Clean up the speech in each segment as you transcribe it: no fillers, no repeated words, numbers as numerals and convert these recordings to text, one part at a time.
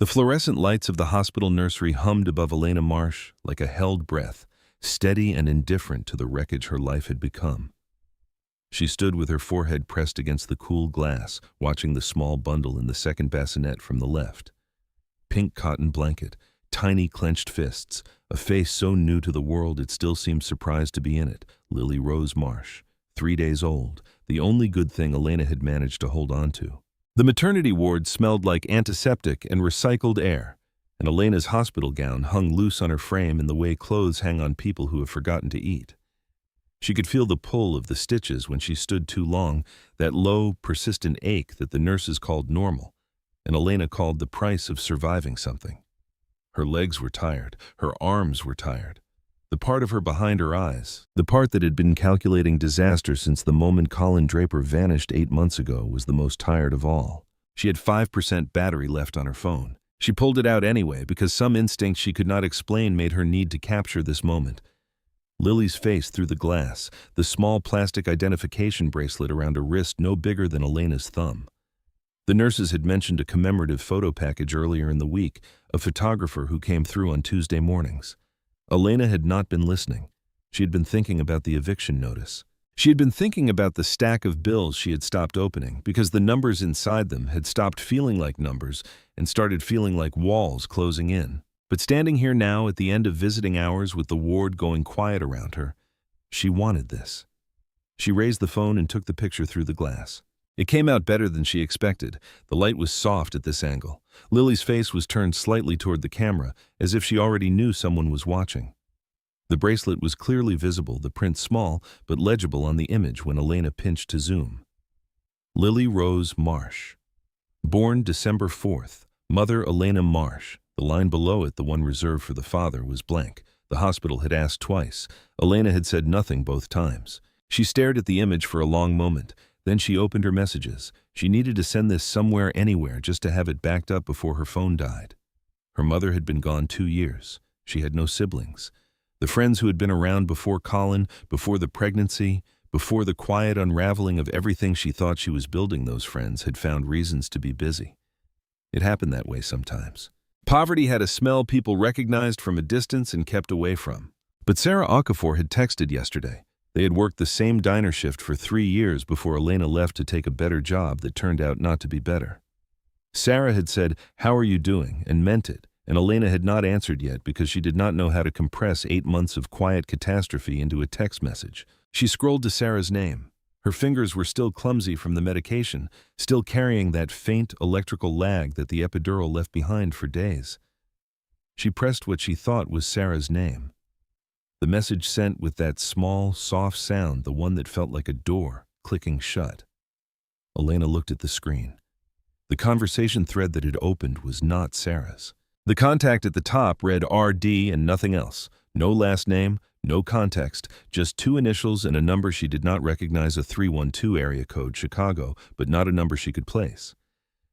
The fluorescent lights of the hospital nursery hummed above Elena Marsh like a held breath, steady and indifferent to the wreckage her life had become. She stood with her forehead pressed against the cool glass, watching the small bundle in the second bassinet from the left. Pink cotton blanket, tiny clenched fists, a face so new to the world it still seemed surprised to be in it. Lily Rose Marsh, 3 days old, the only good thing Elena had managed to hold on to. The maternity ward smelled like antiseptic and recycled air, and Elena's hospital gown hung loose on her frame in the way clothes hang on people who have forgotten to eat. She could feel the pull of the stitches when she stood too long, that low, persistent ache that the nurses called normal, and Elena called the price of surviving something. Her legs were tired, her arms were tired. The part of her behind her eyes, the part that had been calculating disaster since the moment Colin Draper vanished 8 months ago, was the most tired of all. She had 5% battery left on her phone. She pulled it out anyway because some instinct she could not explain made her need to capture this moment. Lily's face through the glass, the small plastic identification bracelet around a wrist no bigger than Elena's thumb. The nurses had mentioned a commemorative photo package earlier in the week, a photographer who came through on Tuesday mornings. Elena had not been listening. She had been thinking about the eviction notice. She had been thinking about the stack of bills she had stopped opening because the numbers inside them had stopped feeling like numbers and started feeling like walls closing in. But standing here now at the end of visiting hours with the ward going quiet around her, she wanted this. She raised the phone and took the picture through the glass. It came out better than she expected. The light was soft at this angle. Lily's face was turned slightly toward the camera, as if she already knew someone was watching. The bracelet was clearly visible, the print small, but legible on the image when Elena pinched to zoom. Lily Rose Marsh. Born December 4th. Mother Elena Marsh. The line below it, the one reserved for the father, was blank. The hospital had asked twice. Elena had said nothing both times. She stared at the image for a long moment. Then she opened her messages. She needed to send this somewhere, anywhere, just to have it backed up before her phone died. Her mother had been gone 2 years. She had no siblings. The friends who had been around before Colin, before the pregnancy, before the quiet unraveling of everything she thought she was building, those friends had found reasons to be busy. It happened that way sometimes. Poverty had a smell people recognized from a distance and kept away from. But Sarah Okafor had texted yesterday. They had worked the same diner shift for 3 years before Elena left to take a better job that turned out not to be better. Sarah had said, "How are you doing?" and meant it, and Elena had not answered yet because she did not know how to compress 8 months of quiet catastrophe into a text message. She scrolled to Sarah's name. Her fingers were still clumsy from the medication, still carrying that faint electrical lag that the epidural left behind for days. She pressed what she thought was Sarah's name. The message sent with that small, soft sound, the one that felt like a door clicking shut. Elena looked at the screen. The conversation thread that had opened was not Sarah's. The contact at the top read RD and nothing else. No last name, no context, just 2 initials and a number she did not recognize, a 312 area code, Chicago, but not a number she could place.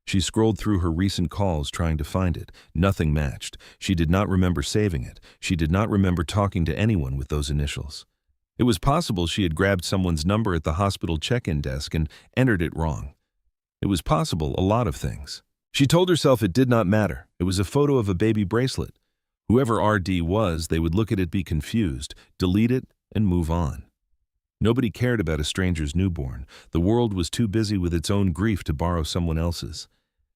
She scrolled through her recent calls trying to find it. Nothing matched. She did not remember saving it. She did not remember talking to anyone with those initials. It was possible she had grabbed someone's number at the hospital check-in desk and entered it wrong. It was possible a lot of things. She told herself it did not matter. It was a photo of a baby bracelet. Whoever RD was, they would look at it, be confused, delete it, and move on. Nobody cared about a stranger's newborn. The world was too busy with its own grief to borrow someone else's.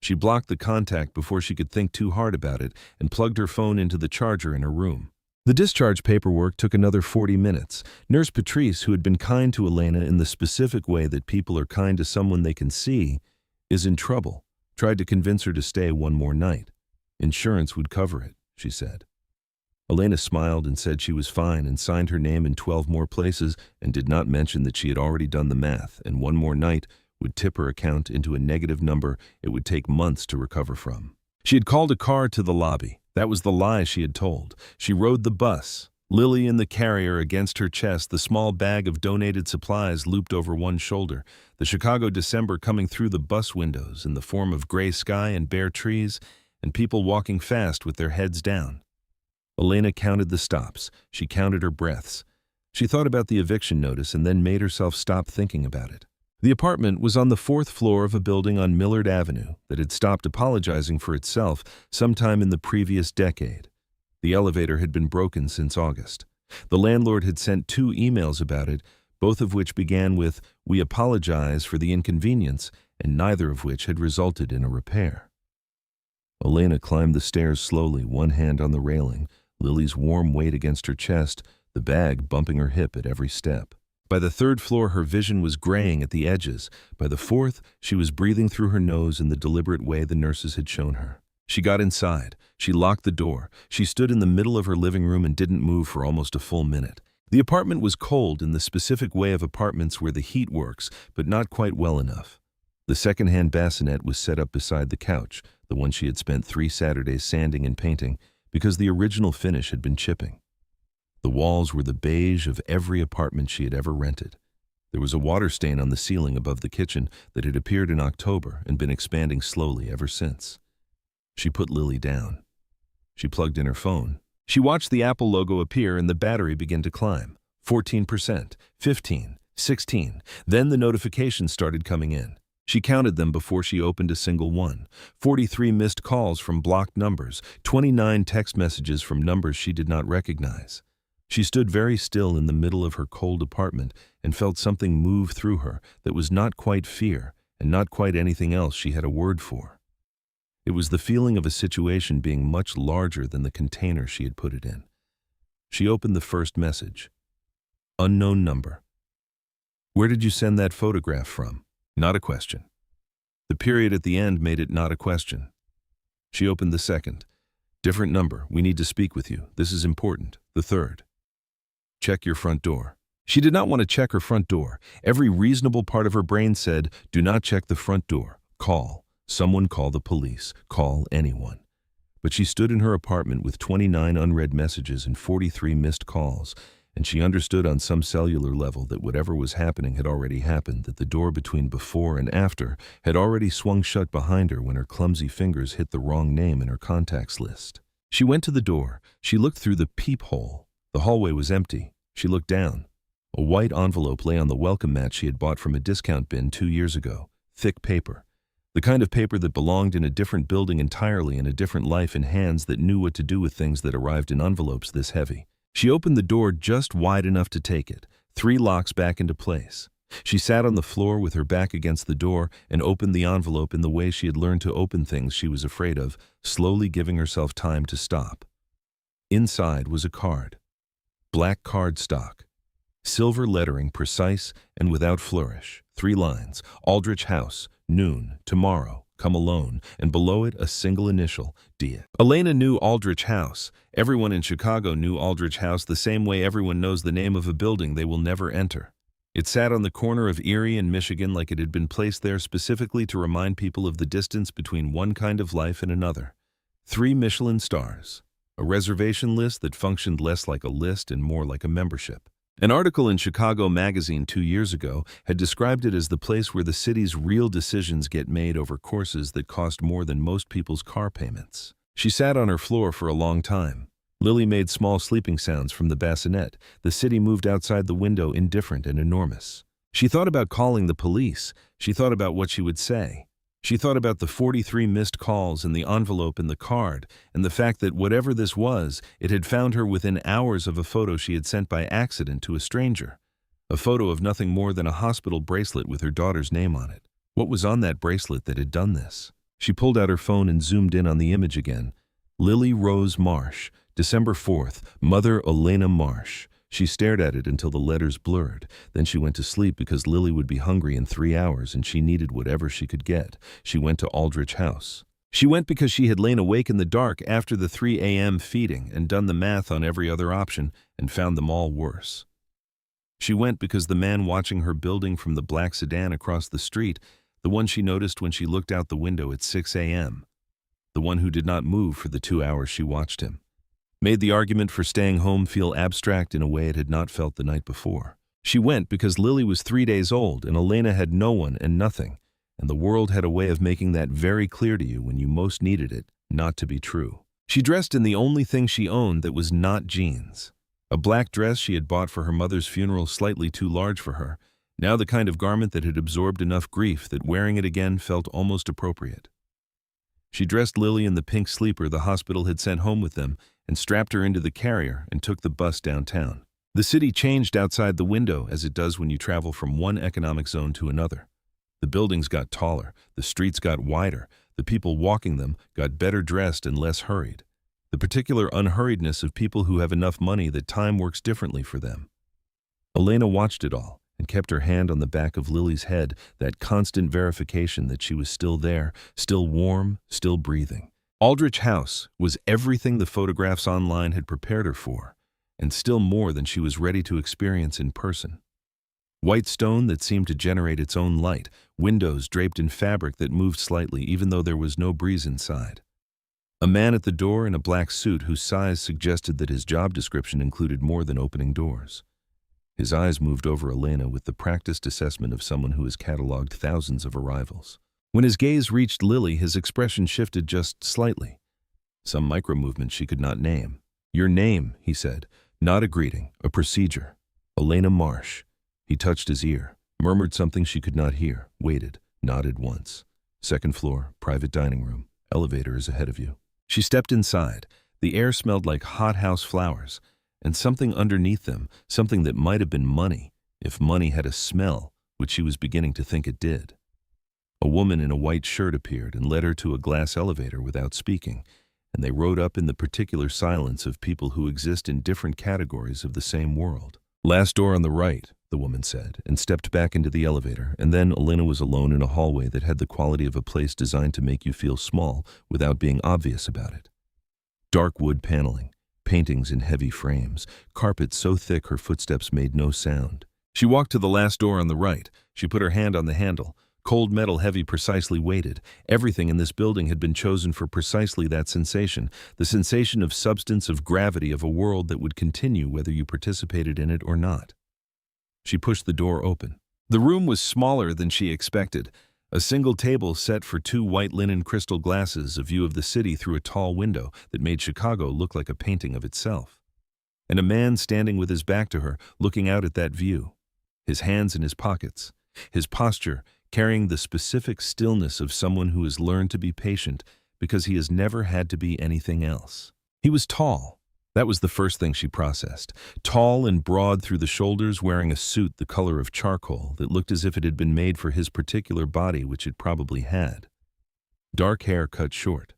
She blocked the contact before she could think too hard about it and plugged her phone into the charger in her room. The discharge paperwork took another 40 minutes. Nurse Patrice, who had been kind to Elena in the specific way that people are kind to someone they can see, is in trouble, tried to convince her to stay one more night. Insurance would cover it, she said. Elena smiled and said she was fine and signed her name in 12 more places and did not mention that she had already done the math, and one more night would tip her account into a negative number it would take months to recover from. She had called a car to the lobby. That was the lie she had told. She rode the bus, Lily in the carrier against her chest, the small bag of donated supplies looped over one shoulder, the Chicago December coming through the bus windows in the form of gray sky and bare trees, and people walking fast with their heads down. Elena counted the stops. She counted her breaths. She thought about the eviction notice and then made herself stop thinking about it. The apartment was on the fourth floor of a building on Millard Avenue that had stopped apologizing for itself sometime in the previous decade. The elevator had been broken since August. The landlord had sent 2 emails about it, both of which began with, "We apologize for the inconvenience," and neither of which had resulted in a repair. Elena climbed the stairs slowly, one hand on the railing, Lily's warm weight against her chest, the bag bumping her hip at every step. By the 3rd floor, her vision was graying at the edges. By the 4th, she was breathing through her nose in the deliberate way the nurses had shown her. She got inside. She locked the door. She stood in the middle of her living room and didn't move for almost a full minute. The apartment was cold in the specific way of apartments where the heat works, but not quite well enough. The second-hand bassinet was set up beside the couch, the one she had spent 3 Saturdays sanding and painting, because the original finish had been chipping. The walls were the beige of every apartment she had ever rented. There was a water stain on the ceiling above the kitchen that had appeared in October and been expanding slowly ever since. She put Lily down. She plugged in her phone. She watched the Apple logo appear and the battery begin to climb. 14%, 15, 16. Then the notifications started coming in. She counted them before she opened a single one. 43 missed calls from blocked numbers, 29 text messages from numbers she did not recognize. She stood very still in the middle of her cold apartment and felt something move through her that was not quite fear and not quite anything else she had a word for. It was the feeling of a situation being much larger than the container she had put it in. She opened the first message. Unknown number. Where did you send that photograph from? Not a question. The period at the end made it not a question. She opened the second. Different number. We need to speak with you. This is important. The third. Check your front door. She did not want to check her front door. Every reasonable part of her brain said, do not check the front door. Call. Someone call the police. Call anyone. But she stood in her apartment with 29 unread messages and 43 missed calls, and she understood on some cellular level that whatever was happening had already happened, that the door between before and after had already swung shut behind her when her clumsy fingers hit the wrong name in her contacts list. She went to the door. She looked through the peephole. The hallway was empty. She looked down. A white envelope lay on the welcome mat she had bought from a discount bin 2 years ago. Thick paper. The kind of paper that belonged in a different building entirely, in a different life, in hands that knew what to do with things that arrived in envelopes this heavy. She opened the door just wide enough to take it, 3 locks back into place. She sat on the floor with her back against the door and opened the envelope in the way she had learned to open things she was afraid of, slowly giving herself time to stop. Inside was a card. Black cardstock. Silver lettering, precise and without flourish. 3 lines. Aldrich House, noon, tomorrow, come alone, and below it a single initial, D. Elena knew Aldrich House. Everyone in Chicago knew Aldrich House the same way everyone knows the name of a building they will never enter. It sat on the corner of Erie and Michigan like it had been placed there specifically to remind people of the distance between one kind of life and another. 3 Michelin stars. A reservation list that functioned less like a list and more like a membership. An article in Chicago Magazine 2 years ago had described it as the place where the city's real decisions get made over courses that cost more than most people's car payments. She sat on her floor for a long time. Lily made small sleeping sounds from the bassinet. The city moved outside the window, indifferent and enormous. She thought about calling the police. She thought about what she would say. She thought about the 43 missed calls and the envelope and the card, and the fact that whatever this was, it had found her within hours of a photo she had sent by accident to a stranger. A photo of nothing more than a hospital bracelet with her daughter's name on it. What was on that bracelet that had done this? She pulled out her phone and zoomed in on the image again. Lily Rose Marsh, December 4th, Mother Elena Marsh. She stared at it until the letters blurred. Then she went to sleep because Lily would be hungry in 3 hours and she needed whatever she could get. She went to Aldrich House. She went because she had lain awake in the dark after the 3 a.m. feeding and done the math on every other option and found them all worse. She went because the man watching her building from the black sedan across the street, the one she noticed when she looked out the window at 6 a.m., the one who did not move for the 2 hours she watched him, made the argument for staying home feel abstract in a way it had not felt the night before. She went because Lily was 3 days old and Elena had no one and nothing, and the world had a way of making that very clear to you when you most needed it not to be true. She dressed in the only thing she owned that was not jeans. A black dress she had bought for her mother's funeral, slightly too large for her, Now the kind of garment that had absorbed enough grief that wearing it again felt almost appropriate. She dressed Lily in the pink sleeper the hospital had sent home with them and strapped her into the carrier and took the bus downtown. The city changed outside the window as it does when you travel from one economic zone to another. The buildings got taller, the streets got wider, the people walking them got better dressed and less hurried. The particular unhurriedness of people who have enough money that time works differently for them. Elena watched it all and kept her hand on the back of Lily's head, that constant verification that she was still there, still warm, still breathing. Aldrich House was everything the photographs online had prepared her for, and still more than she was ready to experience in person. White stone that seemed to generate its own light, windows draped in fabric that moved slightly even though there was no breeze inside. A man at the door in a black suit whose size suggested that his job description included more than opening doors. His eyes moved over Elena with the practiced assessment of someone who has cataloged thousands of arrivals. When his gaze reached Lily, his expression shifted just slightly. Some micro-movement she could not name. "Your name," he said, "not a greeting, a procedure. Elena Marsh." He touched his ear, murmured something she could not hear, waited, nodded once. "Second floor, private dining room. Elevator is ahead of you." She stepped inside. The air smelled like hothouse flowers, and something underneath them, something that might have been money, if money had a smell, which she was beginning to think it did. A woman in a white shirt appeared and led her to a glass elevator without speaking, and they rode up in the particular silence of people who exist in different categories of the same world. "Last door on the right," the woman said, and stepped back into the elevator, and then Elena was alone in a hallway that had the quality of a place designed to make you feel small without being obvious about it. Dark wood paneling, paintings in heavy frames, carpet so thick her footsteps made no sound. She walked to the last door on the right. She put her hand on the handle. Cold metal heavy, precisely weighted. Everything in this building had been chosen for precisely that sensation, the sensation of substance, of gravity, of a world that would continue whether you participated in it or not. She pushed the door open. The room was smaller than she expected. A single table set for two white linen crystal glasses, a view of the city through a tall window that made Chicago look like a painting of itself. And a man standing with his back to her, looking out at that view. His hands in his pockets. His posture carrying the specific stillness of someone who has learned to be patient because he has never had to be anything else. He was tall. That was the first thing she processed. Tall and broad through the shoulders, wearing a suit the color of charcoal that looked as if it had been made for his particular body, which it probably had. Dark hair cut short.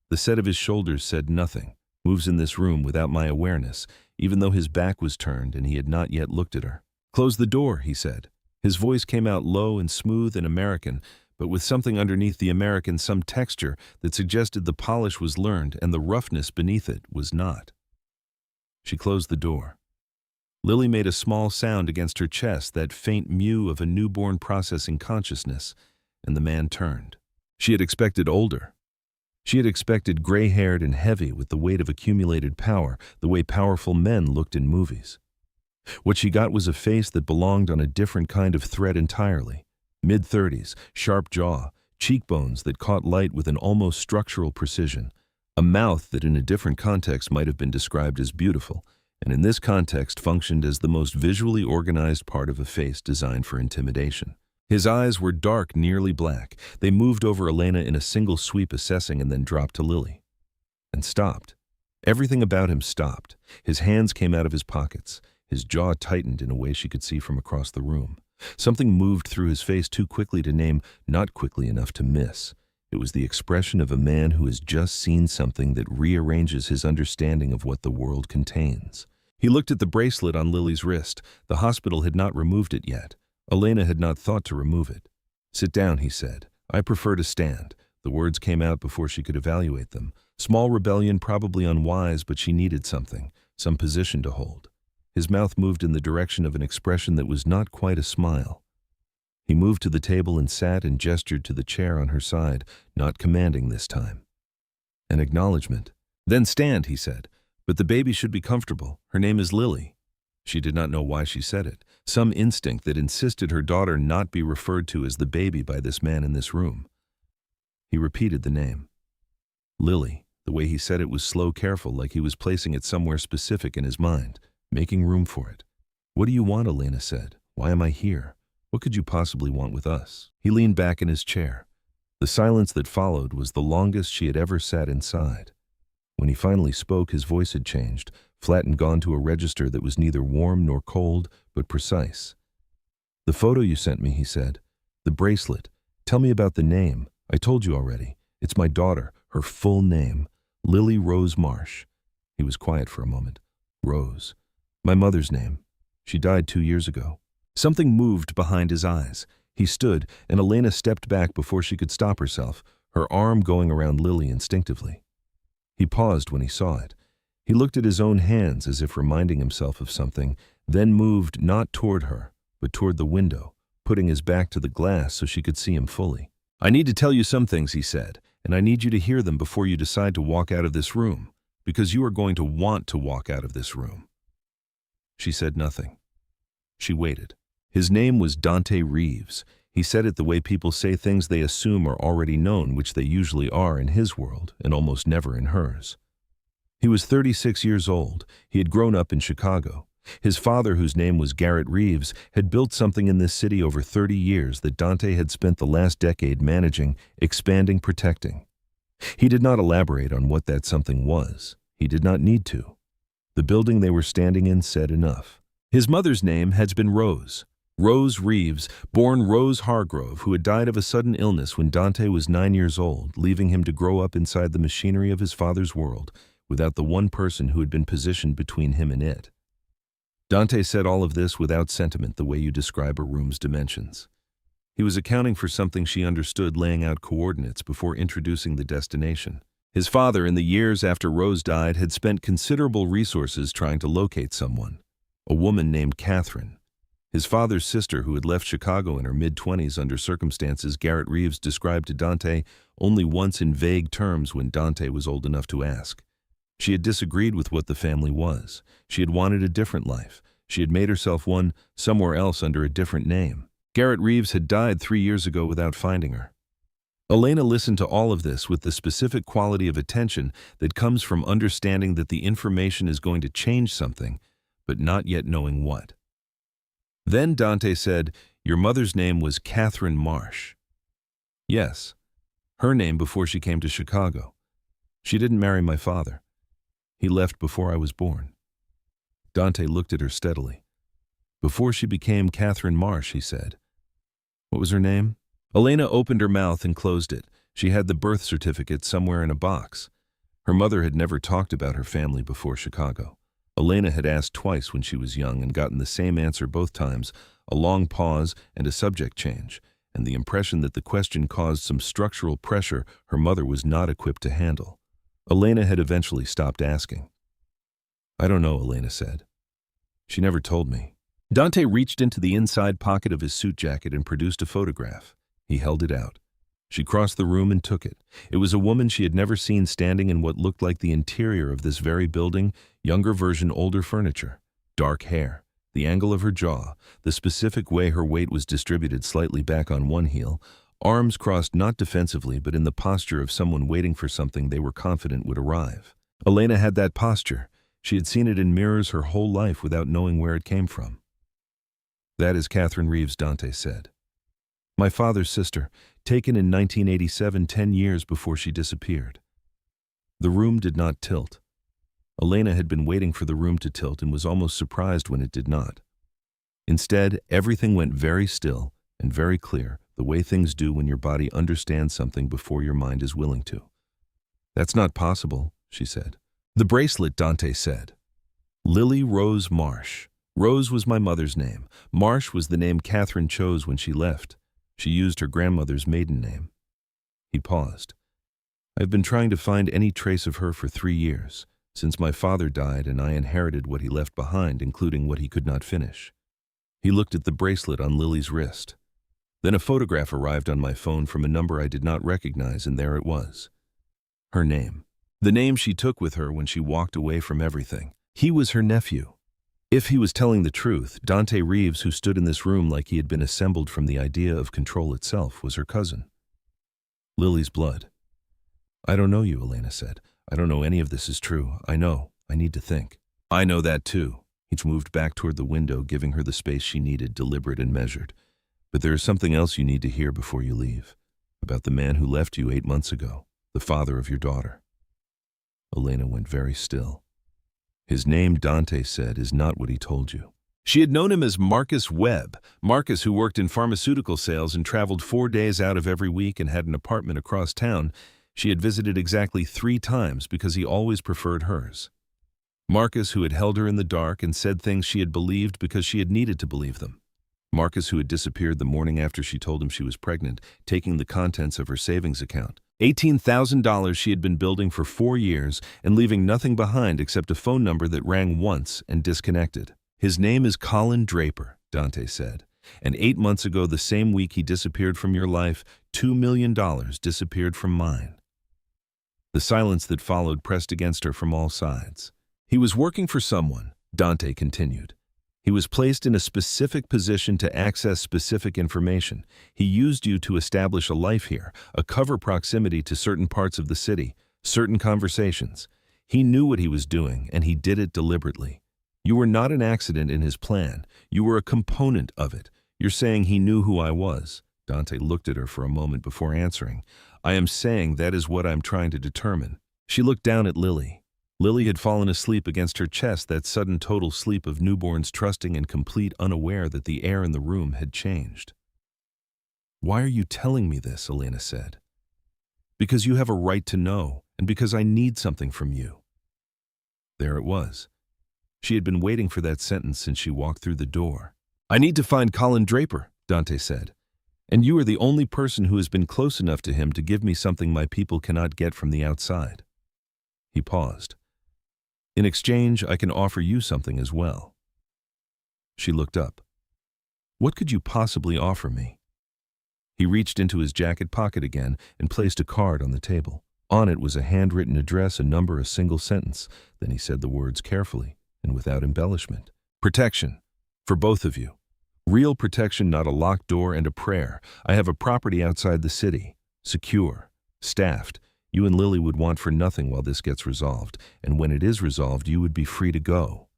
The set of his shoulders said nothing. Moves in this room without my awareness, even though his back was turned and he had not yet looked at her. "Close the door," he said. His voice came out low and smooth and American, but with something underneath the American, some texture that suggested the polish was learned and the roughness beneath it was not. She closed the door. Lily made a small sound against her chest, that faint mew of a newborn processing consciousness, and the man turned. She had expected older. She had expected gray-haired and heavy with the weight of accumulated power, the way powerful men looked in movies. What she got was a face that belonged on a different kind of thread entirely. Mid-30s, sharp jaw, cheekbones that caught light with an almost structural precision, a mouth that in a different context might have been described as beautiful, and in this context functioned as the most visually organized part of a face designed for intimidation. His eyes were dark, nearly black. They moved over Elena in a single sweep, assessing, and then dropped to Lily. And stopped. Everything about him stopped. His hands came out of his pockets. His jaw tightened in a way she could see from across the room. Something moved through his face too quickly to name, not quickly enough to miss. It was the expression of a man who has just seen something that rearranges his understanding of what the world contains. He looked at the bracelet on Lily's wrist. The hospital had not removed it yet. Elena had not thought to remove it. "Sit down," he said. "I prefer to stand." The words came out before she could evaluate them. Small rebellion, probably unwise, but she needed something, some position to hold. His mouth moved in the direction of an expression that was not quite a smile. He moved to the table and sat and gestured to the chair on her side, not commanding this time. An acknowledgement. "Then stand," he said. "But the baby should be comfortable. Her name is Lily." She did not know why she said it. Some instinct that insisted her daughter not be referred to as the baby by this man in this room. He repeated the name. Lily. The way he said it was slow, careful, like he was placing it somewhere specific in his mind, making room for it. "What do you want?" Elena said. "Why am I here?" What could you possibly want with us? He leaned back in his chair. The silence that followed was the longest she had ever sat inside. When he finally spoke, his voice had changed, flat and gone to a register that was neither warm nor cold, but precise. "The photo you sent me," he said. "The bracelet. Tell me about the name. I told you already. It's my daughter, her full name. Lily Rose Marsh." He was quiet for a moment. "Rose. My mother's name. She died 2 years ago." Something moved behind his eyes. He stood, and Elena stepped back before she could stop herself, her arm going around Lily instinctively. He paused when he saw it. He looked at his own hands as if reminding himself of something, then moved not toward her, but toward the window, putting his back to the glass so she could see him fully. "I need to tell you some things," he said, "and I need you to hear them before you decide to walk out of this room, because you are going to want to walk out of this room." She said nothing. She waited. His name was Dante Reeves. He said it the way people say things they assume are already known, which they usually are in his world and almost never in hers. He was 36 years old. He had grown up in Chicago. His father, whose name was Garrett Reeves, had built something in this city over 30 years that Dante had spent the last decade managing, expanding, protecting. He did not elaborate on what that something was. He did not need to. The building they were standing in said enough. His mother's name had been Rose. Rose Reeves, born Rose Hargrove, who had died of a sudden illness when Dante was 9 years old, leaving him to grow up inside the machinery of his father's world, without the one person who had been positioned between him and it. Dante said all of this without sentiment, the way you describe a room's dimensions. He was accounting for something she understood, laying out coordinates before introducing the destination. His father, in the years after Rose died, had spent considerable resources trying to locate someone, a woman named Catherine. His father's sister, who had left Chicago in her mid-20s under circumstances Garrett Reeves described to Dante only once in vague terms when Dante was old enough to ask. She had disagreed with what the family was. She had wanted a different life. She had made herself one somewhere else under a different name. Garrett Reeves had died 3 years ago without finding her. Elena listened to all of this with the specific quality of attention that comes from understanding that the information is going to change something, but not yet knowing what. Then Dante said, "Your mother's name was Catherine Marsh." "Yes, her name before she came to Chicago. She didn't marry my father. He left before I was born." Dante looked at her steadily. "Before she became Catherine Marsh," he said. "What was her name?" Elena opened her mouth and closed it. She had the birth certificate somewhere in a box. Her mother had never talked about her family before Chicago. Elena had asked twice when she was young and gotten the same answer both times, a long pause and a subject change, and the impression that the question caused some structural pressure her mother was not equipped to handle. Elena had eventually stopped asking. "I don't know," Elena said. "She never told me." Dante reached into the inside pocket of his suit jacket and produced a photograph. He held it out. She crossed the room and took it. It was a woman she had never seen standing in what looked like the interior of this very building, younger version, older furniture. Dark hair, the angle of her jaw, the specific way her weight was distributed slightly back on one heel, arms crossed not defensively but in the posture of someone waiting for something they were confident would arrive. Elena had that posture. She had seen it in mirrors her whole life without knowing where it came from. "That is Catherine Reeves," Dante said. "My father's sister, taken in 1987, 10 years before she disappeared." The room did not tilt. Elena had been waiting for the room to tilt and was almost surprised when it did not. Instead, everything went very still and very clear, the way things do when your body understands something before your mind is willing to. "That's not possible," she said. "The bracelet," Dante said. "Lily Rose Marsh. Rose was my mother's name. Marsh was the name Catherine chose when she left. She used her grandmother's maiden name." He paused. "I've been trying to find any trace of her for 3 years, since my father died and I inherited what he left behind, including what he could not finish." He looked at the bracelet on Lily's wrist. Then a photograph arrived on my phone from a number I did not recognize, and there it was. Her name. The name she took with her when she walked away from everything. He was her nephew. If he was telling the truth, Dante Reeves, who stood in this room like he had been assembled from the idea of control itself, was her cousin. Lily's blood. "I don't know you," Elena said. "I don't know any of this is true. I know. I need to think." "I know that too." He moved back toward the window, giving her the space she needed, deliberate and measured. But there is something else you need to hear before you leave, about the man who left you 8 months ago, the father of your daughter." Elena went very still. "His name," Dante said, "is not what he told you." She had known him as Marcus Webb, Marcus who worked in pharmaceutical sales and traveled 4 days out of every week and had an apartment across town. She had visited exactly 3 times because he always preferred hers. Marcus who had held her in the dark and said things she had believed because she had needed to believe them. Marcus who had disappeared the morning after she told him she was pregnant, taking the contents of her savings account. $18,000 she had been building for 4 years and leaving nothing behind except a phone number that rang once and disconnected. "His name is Colin Draper," Dante said, "and 8 months ago, the same week he disappeared from your life, $2 million disappeared from mine." The silence that followed pressed against her from all sides. "He was working for someone," Dante continued. "He was placed in a specific position to access specific information. He used you to establish a life here, a cover proximity to certain parts of the city, certain conversations. He knew what he was doing, and he did it deliberately. You were not an accident in his plan. You were a component of it. You're saying he knew who I was." Dante looked at her for a moment before answering. "I am saying that is what I'm trying to determine." She looked down at Lily. Lily had fallen asleep against her chest, that sudden total sleep of newborns, trusting and complete, unaware that the air in the room had changed. "Why are you telling me this?" Elena said. "Because you have a right to know, and because I need something from you." There it was. She had been waiting for that sentence since she walked through the door. "I need to find Colin Draper," Dante said. "And you are the only person who has been close enough to him to give me something my people cannot get from the outside." He paused. "In exchange, I can offer you something as well." She looked up. "What could you possibly offer me?" He reached into his jacket pocket again and placed a card on the table. On it was a handwritten address, a number, a single sentence. Then he said the words carefully and without embellishment. "Protection. For both of you. Real protection, not a locked door and a prayer. I have a property outside the city. Secure. Staffed. You and Lily would want for nothing while this gets resolved. And when it is resolved, you would be free to go."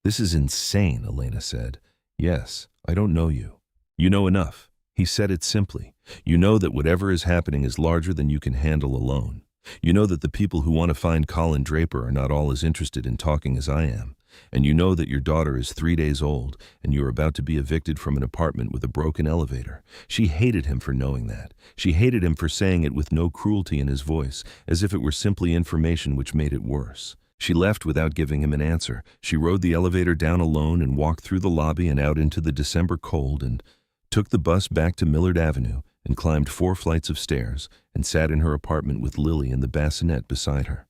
"This is insane," Elena said. "Yes, I don't know you. You know enough." He said it simply. "You know that whatever is happening is larger than you can handle alone. You know that the people who want to find Colin Draper are not all as interested in talking as I am. And you know that your daughter is 3 days old, and you are about to be evicted from an apartment with a broken elevator." She hated him for knowing that. She hated him for saying it with no cruelty in his voice, as if it were simply information which made it worse. She left without giving him an answer. She rode the elevator down alone and walked through the lobby and out into the December cold and took the bus back to Millard Avenue and climbed 4 flights of stairs and sat in her apartment with Lily in the bassinet beside her.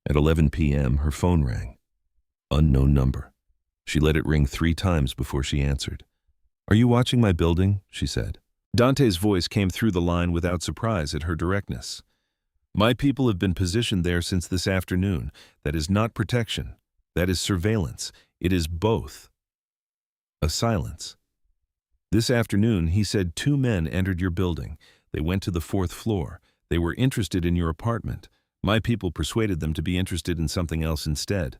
At 11 p.m., her phone rang. Unknown number. She let it ring 3 times before she answered. "Are you watching my building?" she said. Dante's voice came through the line without surprise at her directness. "My people have been positioned there since this afternoon. That is not protection. That is surveillance. It is both." A silence. "This afternoon," he said, 2 men entered your building. They went to the 4th floor. They were interested in your apartment. My people persuaded them to be interested in something else instead."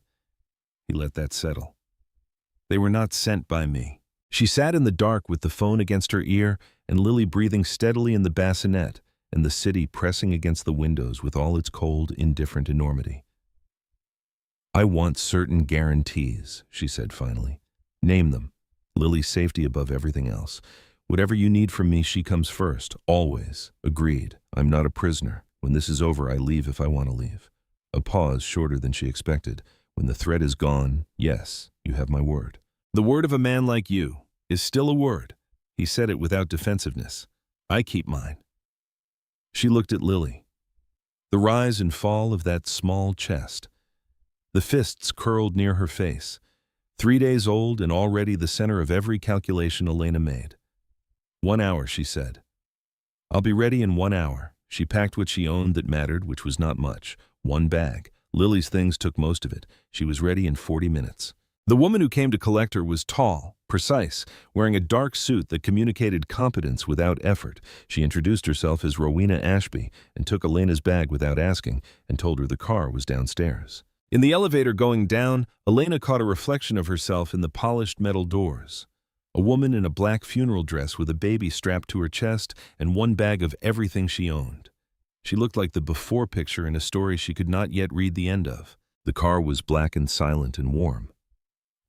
He let that settle. "They were not sent by me." She sat in the dark with the phone against her ear and Lily breathing steadily in the bassinet and the city pressing against the windows with all its cold, indifferent enormity. "I want certain guarantees," she said finally. "Name them. Lily's safety above everything else. Whatever you need from me, she comes first, always. Agreed. I'm not a prisoner. When this is over, I leave if I want to leave." A pause shorter than she expected. "When the threat is gone, yes, you have my word." "The word of a man like you is still a word." He said it without defensiveness. "I keep mine." She looked at Lily. The rise and fall of that small chest. The fists curled near her face. 3 days old and already the center of every calculation Elena made. 1 hour, she said. "I'll be ready in 1 hour." She packed what she owned that mattered, which was not much. 1 bag. Lily's things took most of it. She was ready in 40 minutes. The woman who came to collect her was tall, precise, wearing a dark suit that communicated competence without effort. She introduced herself as Rowena Ashby and took Elena's bag without asking and told her the car was downstairs. In the elevator going down, Elena caught a reflection of herself in the polished metal doors. A woman in a black funeral dress with a baby strapped to her chest and one bag of everything she owned. She looked like the before picture in a story she could not yet read the end of. The car was black and silent and warm.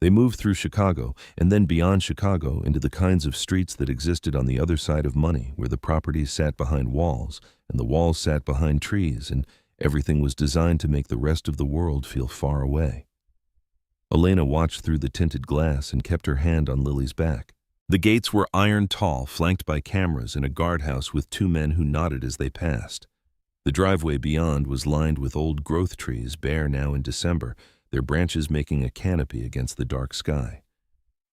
They moved through Chicago, and then beyond Chicago into the kinds of streets that existed on the other side of money, where the properties sat behind walls, and the walls sat behind trees, and everything was designed to make the rest of the world feel far away. Elena watched through the tinted glass and kept her hand on Lily's back. The gates were iron tall, flanked by cameras and a guardhouse with two men who nodded as they passed. The driveway beyond was lined with old growth trees, bare now in December, their branches making a canopy against the dark sky.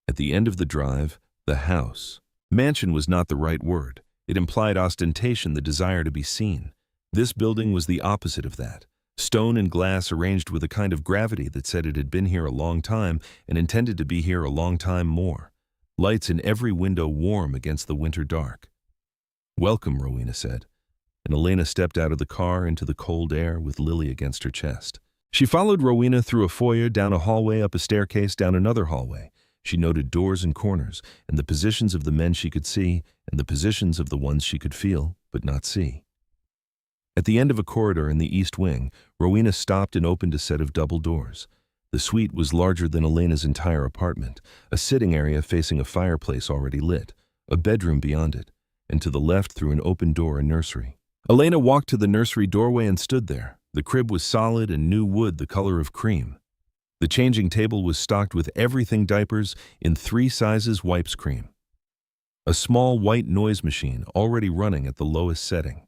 At the end of the drive, the house. Mansion was not the right word. It implied ostentation, the desire to be seen. This building was the opposite of that. Stone and glass arranged with a kind of gravity that said it had been here a long time and intended to be here a long time more. Lights in every window warm against the winter dark. "Welcome," Rowena said, and Elena stepped out of the car into the cold air with Lily against her chest. She followed Rowena through a foyer, down a hallway, up a staircase, down another hallway. She noted doors and corners, and the positions of the men she could see, and the positions of the ones she could feel, but not see. At the end of a corridor in the east wing, Rowena stopped and opened a set of double doors. The suite was larger than Elena's entire apartment, a sitting area facing a fireplace already lit, a bedroom beyond it, and to the left through an open door a nursery. Elena walked to the nursery doorway and stood there. The crib was solid and new wood the color of cream. The changing table was stocked with everything diapers in 3 sizes wipes cream. A small white noise machine already running at the lowest setting.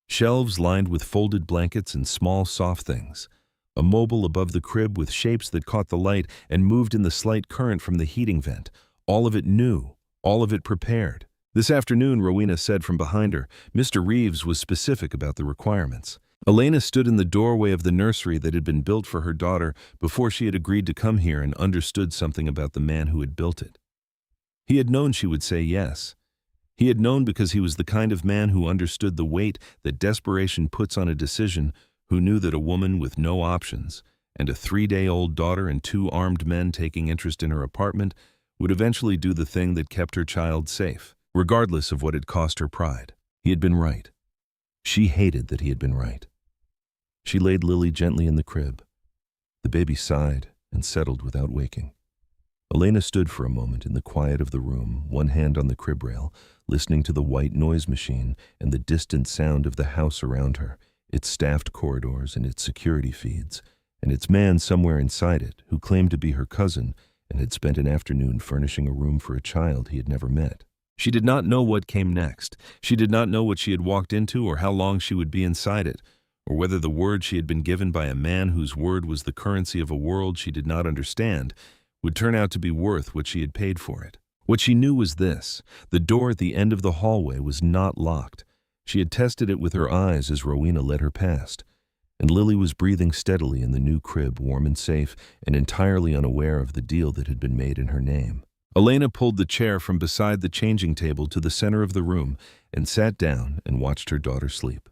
Shelves lined with folded blankets and small soft things. A mobile above the crib with shapes that caught the light and moved in the slight current from the heating vent. All of it new, all of it prepared. This afternoon, Rowena said from behind her, Mr. Reeves was specific about the requirements. Elena stood in the doorway of the nursery that had been built for her daughter before she had agreed to come here and understood something about the man who had built it. He had known she would say yes. He had known because he was the kind of man who understood the weight that desperation puts on a decision, who knew that a woman with no options and a 3-day-old daughter and 2 armed men taking interest in her apartment would eventually do the thing that kept her child safe, regardless of what it cost her pride. He had been right. She hated that he had been right. She laid Lily gently in the crib. The baby sighed and settled without waking. Elena stood for a moment in the quiet of the room, one hand on the crib rail, listening to the white noise machine and the distant sound of the house around her, its staffed corridors and its security feeds, and its man somewhere inside it who claimed to be her cousin and had spent an afternoon furnishing a room for a child he had never met. She did not know what came next. She did not know what she had walked into or how long she would be inside it, or whether the word she had been given by a man whose word was the currency of a world she did not understand would turn out to be worth what she had paid for it. What she knew was this: the door at the end of the hallway was not locked. She had tested it with her eyes as Rowena led her past, and Lily was breathing steadily in the new crib, warm and safe, and entirely unaware of the deal that had been made in her name. Elena pulled the chair from beside the changing table to the center of the room and sat down and watched her daughter sleep.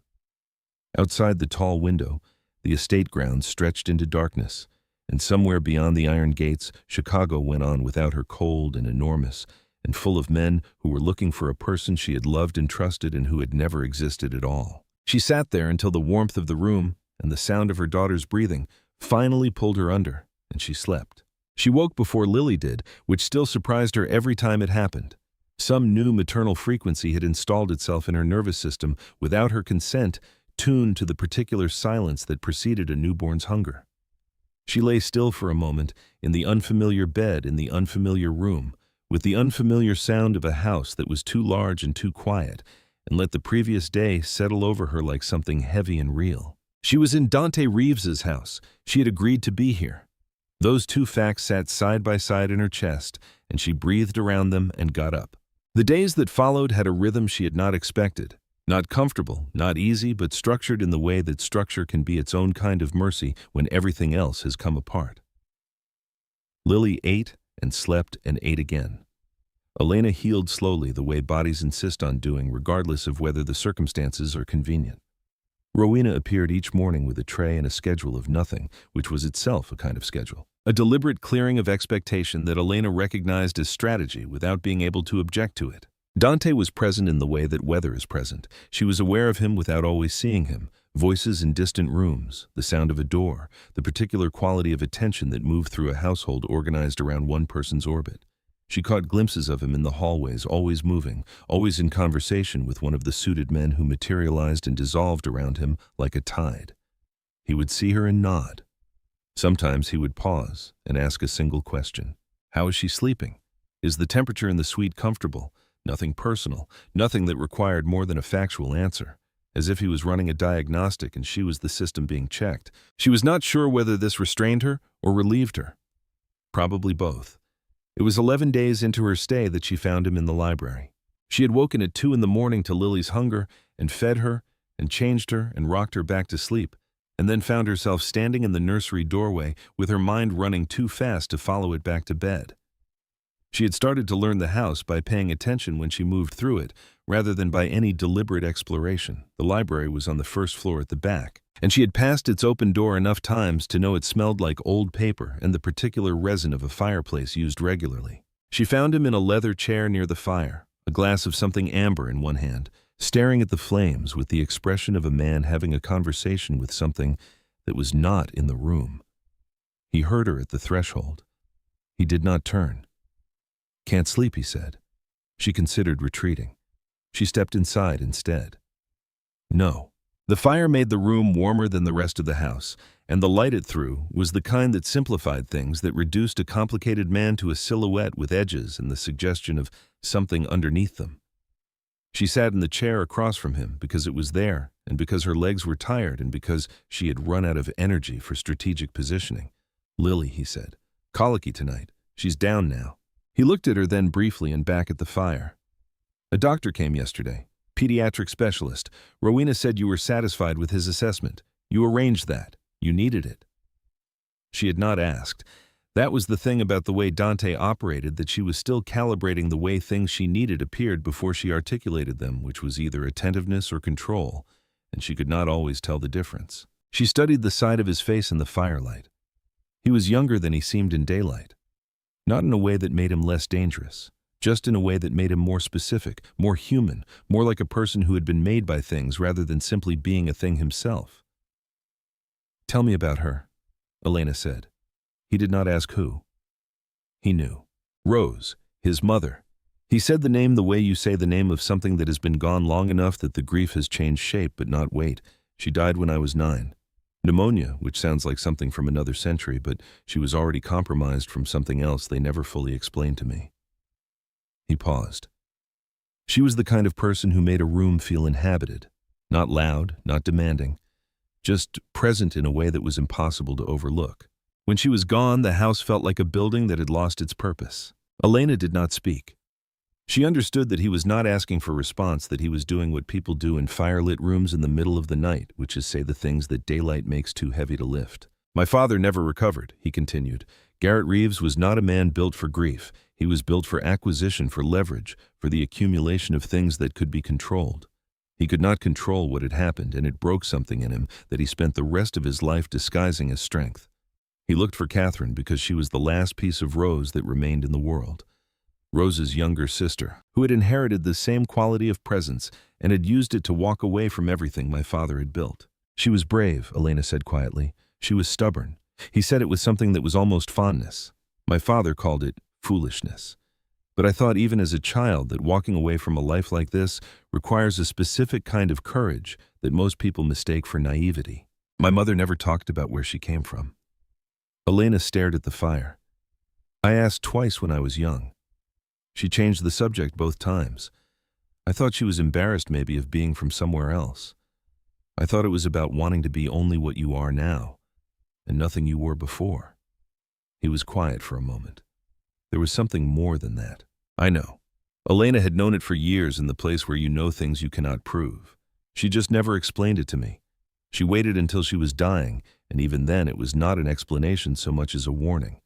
Outside the tall window, the estate grounds stretched into darkness, and somewhere beyond the iron gates, Chicago went on without her, cold and enormous, and full of men who were looking for a person she had loved and trusted and who had never existed at all. She sat there until the warmth of the room and the sound of her daughter's breathing finally pulled her under, and she slept. She woke before Lily did, which still surprised her every time it happened. Some new maternal frequency had installed itself in her nervous system without her consent, tuned to the particular silence that preceded a newborn's hunger. She lay still for a moment in the unfamiliar bed in the unfamiliar room, with the unfamiliar sound of a house that was too large and too quiet, and let the previous day settle over her like something heavy and real. She was in Dante Reeves's house. She had agreed to be here. Those two facts sat side by side in her chest, and she breathed around them and got up. The days that followed had a rhythm she had not expected. Not comfortable, not easy, but structured in the way that structure can be its own kind of mercy when everything else has come apart. Lily ate and slept and ate again. Elena healed slowly the way bodies insist on doing, regardless of whether the circumstances are convenient. Rowena appeared each morning with a tray and a schedule of nothing, which was itself a kind of schedule. A deliberate clearing of expectation that Elena recognized as strategy without being able to object to it. Dante was present in the way that weather is present. She was aware of him without always seeing him. Voices in distant rooms, the sound of a door, the particular quality of attention that moved through a household organized around one person's orbit. She caught glimpses of him in the hallways, always moving, always in conversation with one of the suited men who materialized and dissolved around him like a tide. He would see her and nod. Sometimes he would pause and ask a single question. How is she sleeping? Is the temperature in the suite comfortable? Nothing personal, nothing that required more than a factual answer. As if he was running a diagnostic and she was the system being checked. She was not sure whether this restrained her or relieved her. Probably both. It was 11 days into her stay that she found him in the library. She had woken at 2 in the morning to Lily's hunger and fed her and changed her and rocked her back to sleep, and then found herself standing in the nursery doorway with her mind running too fast to follow it back to bed. She had started to learn the house by paying attention when she moved through it, rather than by any deliberate exploration. The library was on the first floor at the back, and she had passed its open door enough times to know it smelled like old paper and the particular resin of a fireplace used regularly. She found him in a leather chair near the fire, a glass of something amber in one hand, staring at the flames with the expression of a man having a conversation with something that was not in the room. He heard her at the threshold. He did not turn. "Can't sleep," he said. She considered retreating. She stepped inside instead. No. The fire made the room warmer than the rest of the house, and the light it threw was the kind that simplified things, that reduced a complicated man to a silhouette with edges and the suggestion of something underneath them. She sat in the chair across from him because it was there, and because her legs were tired, and because she had run out of energy for strategic positioning. "Lily," he said. "Colicky tonight. She's down now." He looked at her then briefly and back at the fire. "A doctor came yesterday. Pediatric specialist. Rowena said you were satisfied with his assessment. You arranged that. You needed it." She had not asked. That was the thing about the way Dante operated, that she was still calibrating the way things she needed appeared before she articulated them, which was either attentiveness or control, and she could not always tell the difference. She studied the side of his face in the firelight. He was younger than he seemed in daylight. Not in a way that made him less dangerous, just in a way that made him more specific, more human, more like a person who had been made by things rather than simply being a thing himself. "Tell me about her," Elena said. He did not ask who. He knew. Rose, his mother. He said the name the way you say the name of something that has been gone long enough that the grief has changed shape but not weight. "She died when I was 9. Pneumonia, which sounds like something from another century, but she was already compromised from something else they never fully explained to me." He paused. She was the kind of person who made a room feel inhabited, not loud, not demanding, just present in a way that was impossible to overlook. When she was gone, the house felt like a building that had lost its purpose. Elena did not speak. She understood that he was not asking for response, that he was doing what people do in firelit rooms in the middle of the night, which is say the things that daylight makes too heavy to lift. "My father never recovered," he continued. "Garrett Reeves was not a man built for grief. He was built for acquisition, for leverage, for the accumulation of things that could be controlled. He could not control what had happened, and it broke something in him that he spent the rest of his life disguising as strength. He looked for Catherine because she was the last piece of Rose that remained in the world. Rose's younger sister, who had inherited the same quality of presence and had used it to walk away from everything my father had built. She was brave," Elena said quietly. "She was stubborn." He said it with something that was almost fondness. "My father called it foolishness. But I thought even as a child that walking away from a life like this requires a specific kind of courage that most people mistake for naivety. My mother never talked about where she came from." Elena stared at the fire. "I asked twice when I was young. She changed the subject both times. I thought she was embarrassed maybe of being from somewhere else. I thought it was about wanting to be only what you are now, and nothing you were before." He was quiet for a moment. There was something more than that. "I know." Elena had known it for years, in the place where you know things you cannot prove. She just never explained it to me. She waited until she was dying, and even then it was not an explanation so much as a warning.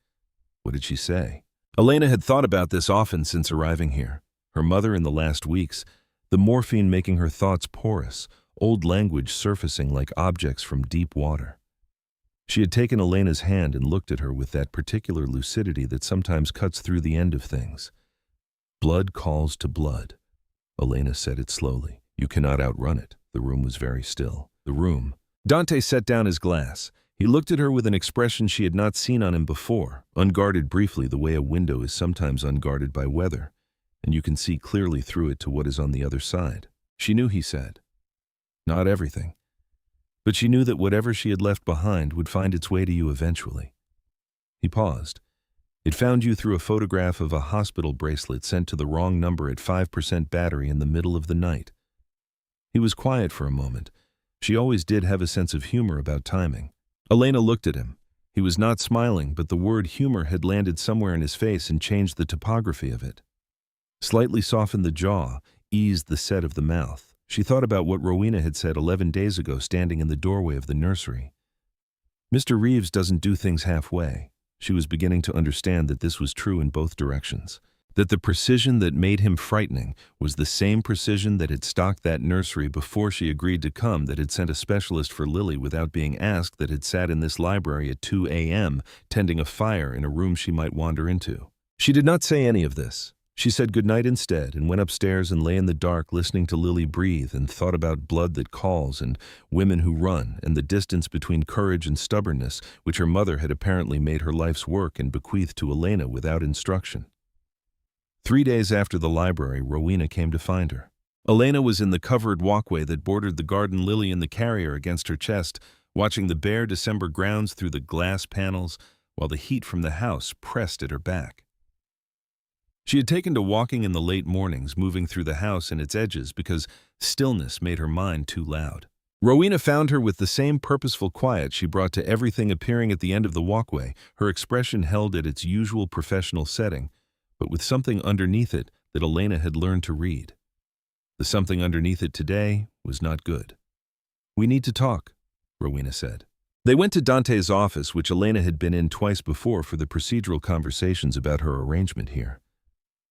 What did she say? Elena had thought about this often since arriving here. Her mother in the last weeks, the morphine making her thoughts porous, old language surfacing like objects from deep water. She had taken Elena's hand and looked at her with that particular lucidity that sometimes cuts through the end of things. Blood calls to blood. Elena said it slowly. You cannot outrun it. The room was very still. The room. Dante set down his glass. He looked at her with an expression she had not seen on him before, unguarded briefly the way a window is sometimes unguarded by weather, and you can see clearly through it to what is on the other side. She knew, he said. Not everything. But she knew that whatever she had left behind would find its way to you eventually. He paused. It found you through a photograph of a hospital bracelet sent to the wrong number at 5% battery in the middle of the night. He was quiet for a moment. She always did have a sense of humor about timing. Elena looked at him. He was not smiling, but the word humor had landed somewhere in his face and changed the topography of it. Slightly softened the jaw, eased the set of the mouth. She thought about what Rowena had said 11 days ago standing in the doorway of the nursery. Mr. Reeves doesn't do things halfway. She was beginning to understand that this was true in both directions. That the precision that made him frightening was the same precision that had stocked that nursery before she agreed to come, that had sent a specialist for Lily without being asked, that had sat in this library at 2 a.m. tending a fire in a room she might wander into. She did not say any of this. She said goodnight instead and went upstairs and lay in the dark listening to Lily breathe and thought about blood that calls and women who run and the distance between courage and stubbornness, which her mother had apparently made her life's work and bequeathed to Elena without instruction. 3 days after the library, Rowena came to find her. Elena was in the covered walkway that bordered the garden, Lily in the carrier against her chest, watching the bare December grounds through the glass panels while the heat from the house pressed at her back. She had taken to walking in the late mornings, moving through the house and its edges because stillness made her mind too loud. Rowena found her with the same purposeful quiet she brought to everything appearing at the end of the walkway, her expression held at its usual professional setting, but with something underneath it that Elena had learned to read. The something underneath it today was not good. We need to talk, Rowena said. They went to Dante's office, which Elena had been in twice before for the procedural conversations about her arrangement here.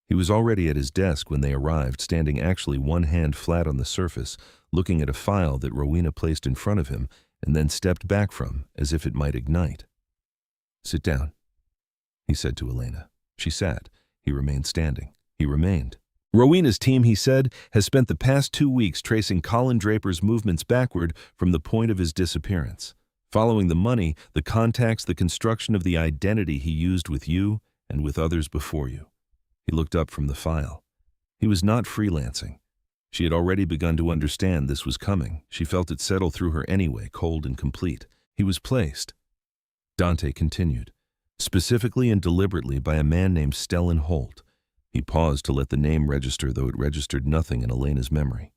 He was already at his desk when they arrived, standing actually one hand flat on the surface, looking at a file that Rowena placed in front of him and then stepped back from, as if it might ignite. Sit down, he said to Elena. She sat. He remained standing. He remained. Rowena's team, he said, has spent the past 2 weeks tracing Colin Draper's movements backward from the point of his disappearance, following the money, the contacts, the construction of the identity he used with you and with others before you. He looked up from the file. He was not freelancing. She had already begun to understand this was coming. She felt it settle through her anyway, cold and complete. He was placed. Dante continued, specifically and deliberately by a man named Stellan Holt. He paused to let the name register, though it registered nothing in Elena's memory.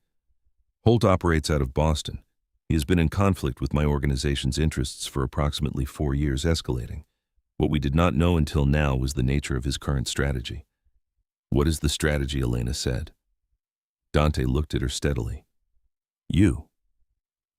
Holt operates out of Boston. He has been in conflict with my organization's interests for approximately 4 years, escalating. What we did not know until now was the nature of his current strategy. What is the strategy? Elena said. Dante looked at her steadily. You.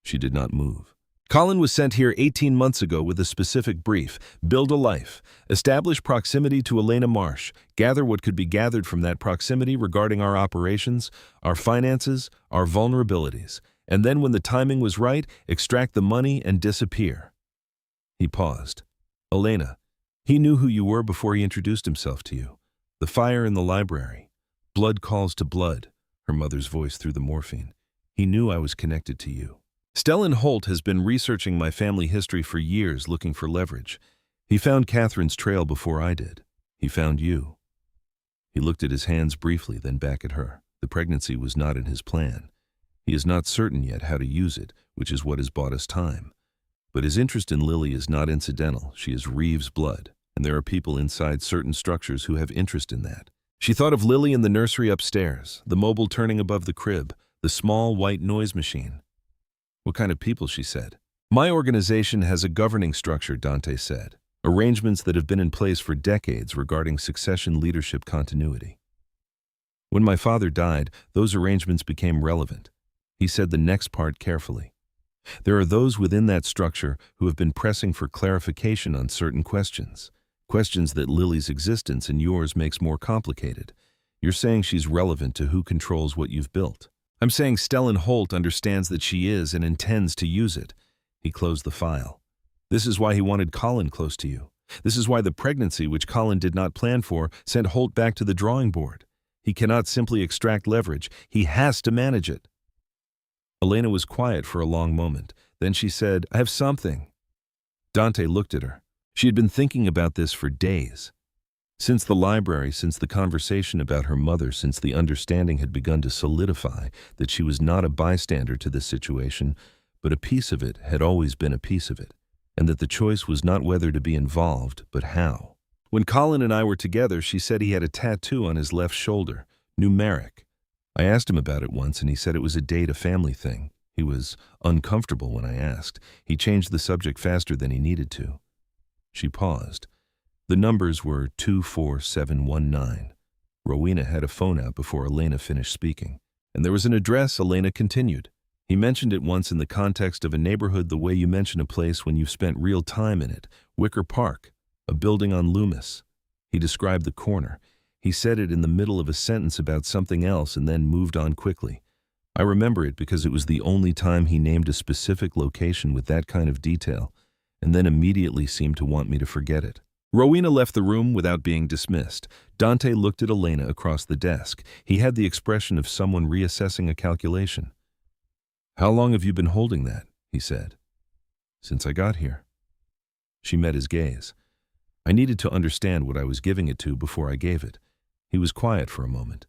She did not move. Colin was sent here 18 months ago with a specific brief: build a life, establish proximity to Elena Marsh, gather what could be gathered from that proximity regarding our operations, our finances, our vulnerabilities, and then when the timing was right, extract the money and disappear. He paused. Elena, he knew who you were before he introduced himself to you. The fire in the library. Blood calls to blood, her mother's voice through the morphine. He knew I was connected to you. Stellan Holt has been researching my family history for years, looking for leverage. He found Catherine's trail before I did. He found you. He looked at his hands briefly, then back at her. The pregnancy was not in his plan. He is not certain yet how to use it, which is what has bought us time. But his interest in Lily is not incidental. She is Reeves' blood, and there are people inside certain structures who have interest in that. She thought of Lily in the nursery upstairs, the mobile turning above the crib, the small white noise machine. What kind of people, she said. My organization has a governing structure, Dante said. Arrangements that have been in place for decades regarding succession leadership continuity. When my father died, those arrangements became relevant. He said the next part carefully. There are those within that structure who have been pressing for clarification on certain questions. Questions that Lily's existence and yours makes more complicated. You're saying she's relevant to who controls what you've built. I'm saying Stellan Holt understands that she is and intends to use it. He closed the file. This is why he wanted Colin close to you. This is why the pregnancy, which Colin did not plan for, sent Holt back to the drawing board. He cannot simply extract leverage. He has to manage it. Elena was quiet for a long moment. Then she said, I have something. Dante looked at her. She had been thinking about this for days. Since the library, since the conversation about her mother, since the understanding had begun to solidify that she was not a bystander to this situation, but a piece of it had always been a piece of it, and that the choice was not whether to be involved, but how. When Colin and I were together, she said he had a tattoo on his left shoulder, numeric. I asked him about it once, and he said it was a date-a-family thing. He was uncomfortable when I asked. He changed the subject faster than he needed to. She paused. The numbers were 24719. Rowena had a phone out before Elena finished speaking. And there was an address, Elena continued. He mentioned it once in the context of a neighborhood the way you mention a place when you've spent real time in it. Wicker Park, a building on Loomis. He described the corner. He said it in the middle of a sentence about something else and then moved on quickly. I remember it because it was the only time he named a specific location with that kind of detail, and then immediately seemed to want me to forget it. Rowena left the room without being dismissed. Dante looked at Elena across the desk. He had the expression of someone reassessing a calculation. How long have you been holding that? He said. Since I got here. She met his gaze. I needed to understand what I was giving it to before I gave it. He was quiet for a moment.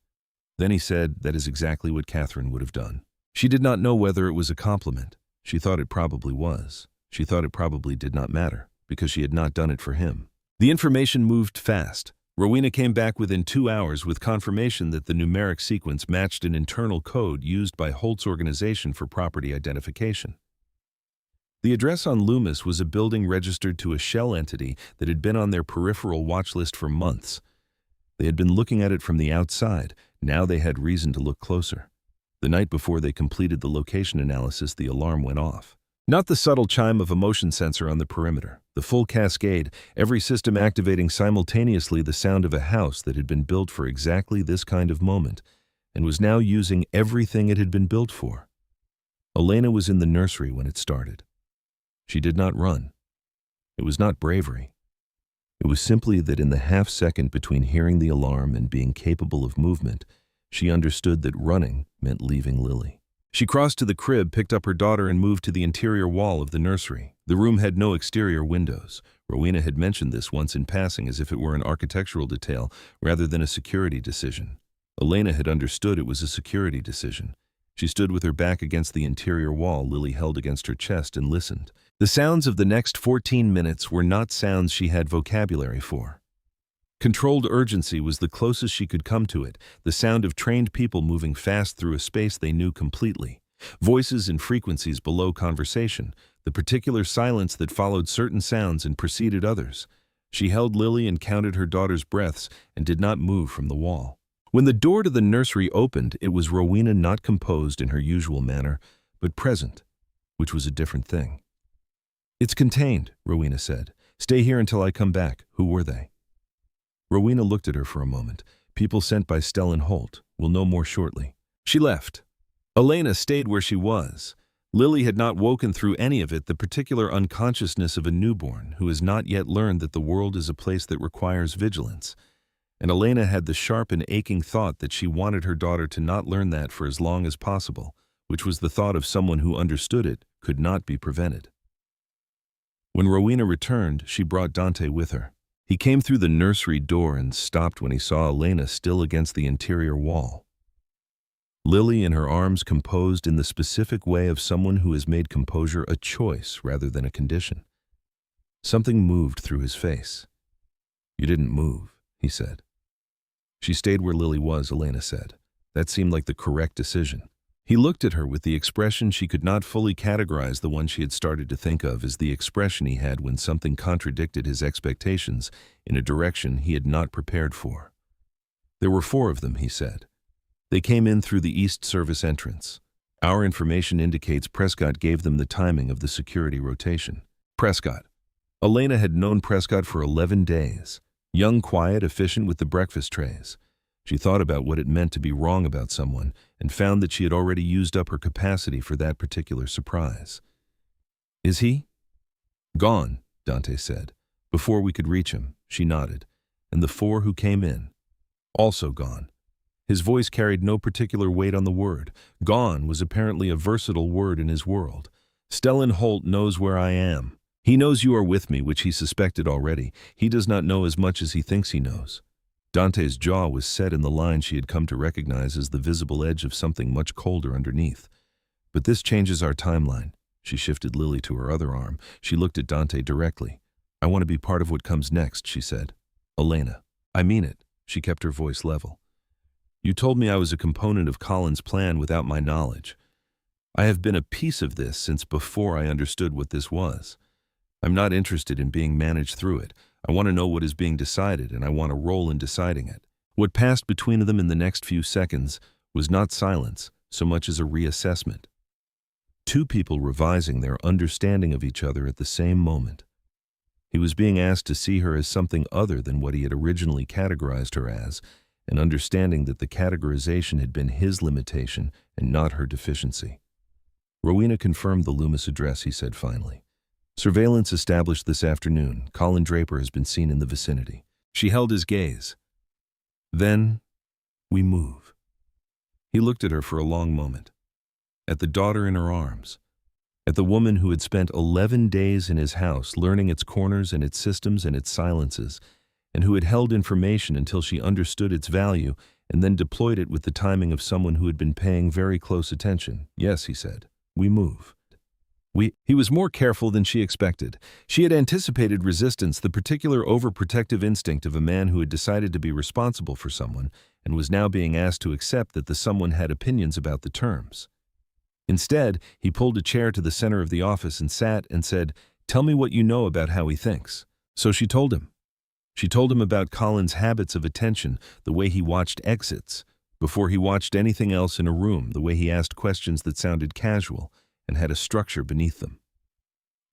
Then he said, that is exactly what Catherine would have done. She did not know whether it was a compliment. She thought it probably was. She thought it probably did not matter, because she had not done it for him. The information moved fast. Rowena came back within 2 hours with confirmation that the numeric sequence matched an internal code used by Holt's organization for property identification. The address on Loomis was a building registered to a shell entity that had been on their peripheral watch list for months. They had been looking at it from the outside. Now they had reason to look closer. The night before they completed the location analysis, the alarm went off. Not the subtle chime of a motion sensor on the perimeter, the full cascade, every system activating simultaneously the sound of a house that had been built for exactly this kind of moment, and was now using everything it had been built for. Elena was in the nursery when it started. She did not run. It was not bravery. It was simply that in the half-second between hearing the alarm and being capable of movement, she understood that running meant leaving Lily. She crossed to the crib, picked up her daughter, and moved to the interior wall of the nursery. The room had no exterior windows. Rowena had mentioned this once in passing as if it were an architectural detail rather than a security decision. Elena had understood it was a security decision. She stood with her back against the interior wall, Lily held against her chest, and listened. The sounds of the next 14 minutes were not sounds she had vocabulary for. Controlled urgency was the closest she could come to it, the sound of trained people moving fast through a space they knew completely. Voices and frequencies below conversation, the particular silence that followed certain sounds and preceded others. She held Lily and counted her daughter's breaths and did not move from the wall. When the door to the nursery opened, it was Rowena, not composed in her usual manner, but present, which was a different thing. It's contained, Rowena said. Stay here until I come back. Who were they? Rowena looked at her for a moment. People sent by Stellan Holt. We'll know more shortly. She left. Elena stayed where she was. Lily had not woken through any of it, the particular unconsciousness of a newborn who has not yet learned that the world is a place that requires vigilance. And Elena had the sharp and aching thought that she wanted her daughter to not learn that for as long as possible, which was the thought of someone who understood it could not be prevented. When Rowena returned, she brought Dante with her. He came through the nursery door and stopped when he saw Elena still against the interior wall. Lily in her arms, composed in the specific way of someone who has made composure a choice rather than a condition. Something moved through his face. You didn't move, he said. She stayed where Lily was, Elena said. That seemed like the correct decision. He looked at her with the expression she could not fully categorize, the one she had started to think of as the expression he had when something contradicted his expectations in a direction he had not prepared for. There were 4 of them, he said. They came in through the East Service entrance. Our information indicates Prescott gave them the timing of the security rotation. Prescott. Elena had known Prescott for 11 days. Young, quiet, efficient with the breakfast trays. She thought about what it meant to be wrong about someone and found that she had already used up her capacity for that particular surprise. "Is he?" "Gone," Dante said. "Before we could reach him," she nodded. "And the 4 who came in? Also gone." His voice carried no particular weight on the word. Gone was apparently a versatile word in his world. "Stellan Holt knows where I am. He knows you are with me," which he suspected already. He does not know as much as he thinks he knows. Dante's jaw was set in the line she had come to recognize as the visible edge of something much colder underneath. "But this changes our timeline." She shifted Lily to her other arm. She looked at Dante directly. "I want to be part of what comes next," she said. "Elena, I mean it." She kept her voice level. "You told me I was a component of Colin's plan without my knowledge. I have been a piece of this since before I understood what this was. I'm not interested in being managed through it. I want to know what is being decided, and I want a role in deciding it." What passed between them in the next few seconds was not silence so much as a reassessment. Two people revising their understanding of each other at the same moment. He was being asked to see her as something other than what he had originally categorized her as, and understanding that the categorization had been his limitation and not her deficiency. "Rowena confirmed the Loomis address," he said finally. "Surveillance established this afternoon. Colin Draper has been seen in the vicinity." She held his gaze. "Then we move." He looked at her for a long moment. At the daughter in her arms. At the woman who had spent 11 days in his house learning its corners and its systems and its silences, and who had held information until she understood its value and then deployed it with the timing of someone who had been paying very close attention. "Yes," he said, "we move." He was more careful than she expected. She had anticipated resistance, the particular overprotective instinct of a man who had decided to be responsible for someone and was now being asked to accept that the someone had opinions about the terms. Instead, he pulled a chair to the center of the office and sat and said, "Tell me what you know about how he thinks." So she told him. She told him about Colin's habits of attention, the way he watched exits, before he watched anything else in a room, the way he asked questions that sounded casual and had a structure beneath them.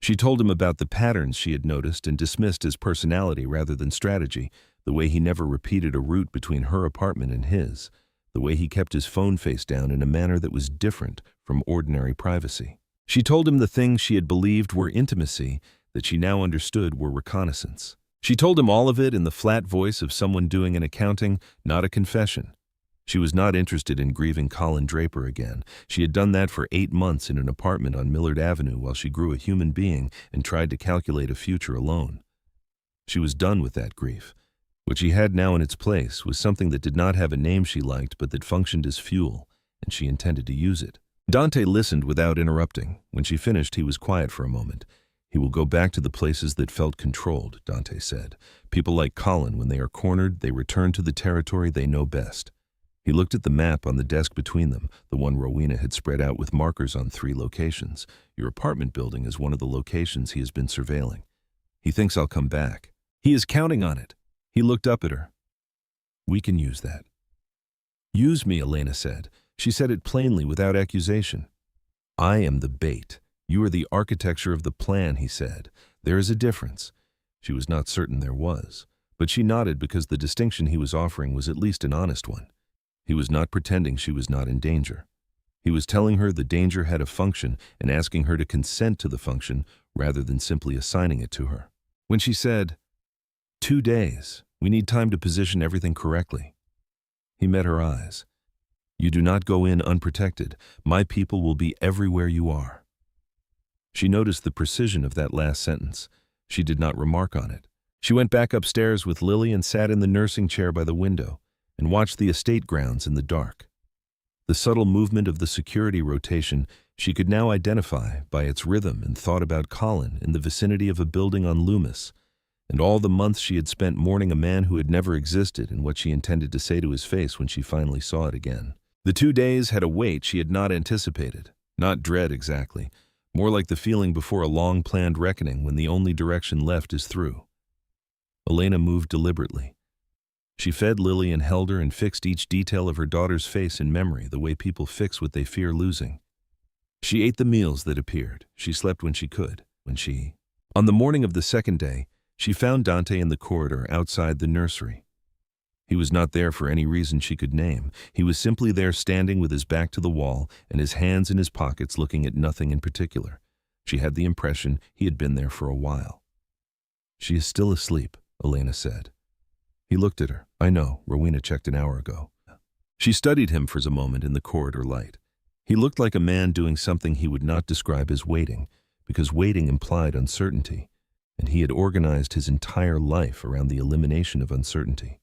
She told him about the patterns she had noticed and dismissed as personality rather than strategy, the way he never repeated a route between her apartment and his, the way he kept his phone face down in a manner that was different from ordinary privacy. She told him the things she had believed were intimacy that she now understood were reconnaissance. She told him all of it in the flat voice of someone doing an accounting, not a confession. She was not interested in grieving Colin Draper again. She had done that for 8 months in an apartment on Millard Avenue while she grew a human being and tried to calculate a future alone. She was done with that grief. What she had now in its place was something that did not have a name she liked but that functioned as fuel, and she intended to use it. Dante listened without interrupting. When she finished, he was quiet for a moment. "He will go back to the places that felt controlled," Dante said. "People like Colin, when they are cornered, they return to the territory they know best." He looked at the map on the desk between them, the one Rowena had spread out with markers on 3 locations. "Your apartment building is one of the locations he has been surveilling. He thinks I'll come back. He is counting on it." He looked up at her. "We can use that." "Use me," Elena said. She said it plainly without accusation. "I am the bait. You are the architecture of the plan," he said. "There is a difference." She was not certain there was, but she nodded because the distinction he was offering was at least an honest one. He was not pretending she was not in danger. He was telling her the danger had a function and asking her to consent to the function rather than simply assigning it to her. When she said, 2 days, we need time to position everything correctly. He met her eyes. "You do not go in unprotected. My people will be everywhere you are." She noticed the precision of that last sentence. She did not remark on it. She went back upstairs with Lily and sat in the nursing chair by the window and watched the estate grounds in the dark. The subtle movement of the security rotation she could now identify by its rhythm and thought about Colin in the vicinity of a building on Loomis, and all the months she had spent mourning a man who had never existed and what she intended to say to his face when she finally saw it again. The 2 days had a weight she had not anticipated, not dread exactly, more like the feeling before a long-planned reckoning when the only direction left is through. Elena moved deliberately. She fed Lily and held her and fixed each detail of her daughter's face in memory, the way people fix what they fear losing. She ate the meals that appeared. She slept when she could. On the morning of the second day, she found Dante in the corridor outside the nursery. He was not there for any reason she could name. He was simply there standing with his back to the wall and his hands in his pockets looking at nothing in particular. She had the impression he had been there for a while. "She is still asleep," Elena said. He looked at her. "I know, Rowena checked an hour ago." She studied him for a moment in the corridor light. He looked like a man doing something he would not describe as waiting, because waiting implied uncertainty, and he had organized his entire life around the elimination of uncertainty.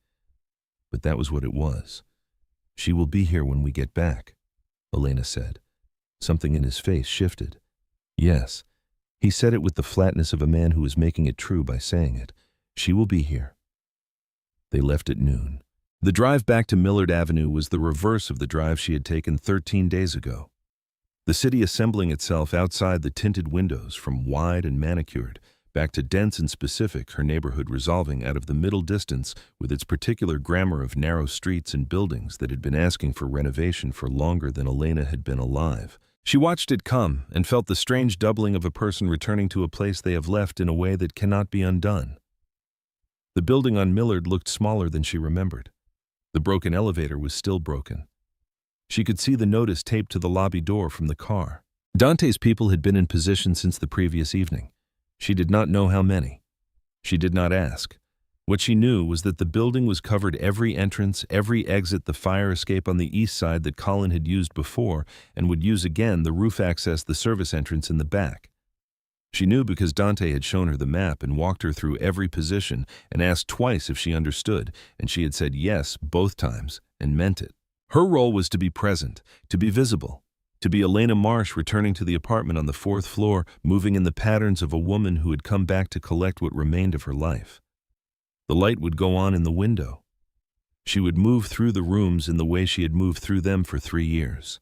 But that was what it was. "She will be here when we get back," Elena said. Something in his face shifted. Yes, he said it with the flatness of a man who was making it true by saying it. "She will be here." They left at noon. The drive back to Millard Avenue was the reverse of the drive she had taken 13 days ago. The city assembling itself outside the tinted windows, from wide and manicured, back to dense and specific, her neighborhood resolving out of the middle distance with its particular grammar of narrow streets and buildings that had been asking for renovation for longer than Elena had been alive. She watched it come and felt the strange doubling of a person returning to a place they have left in a way that cannot be undone. The building on Millard looked smaller than she remembered. The broken elevator was still broken. She could see the notice taped to the lobby door from the car. Dante's people had been in position since the previous evening. She did not know how many. She did not ask. What she knew was that the building was covered every entrance, every exit, the fire escape on the east side that Colin had used before and would use again, the roof access, the service entrance in the back. She knew because Dante had shown her the map and walked her through every position and asked twice if she understood, and she had said yes both times and meant it. Her role was to be present, to be visible, to be Elena Marsh returning to the apartment on the 4th floor, moving in the patterns of a woman who had come back to collect what remained of her life. The light would go on in the window. She would move through the rooms in the way she had moved through them for 3 years.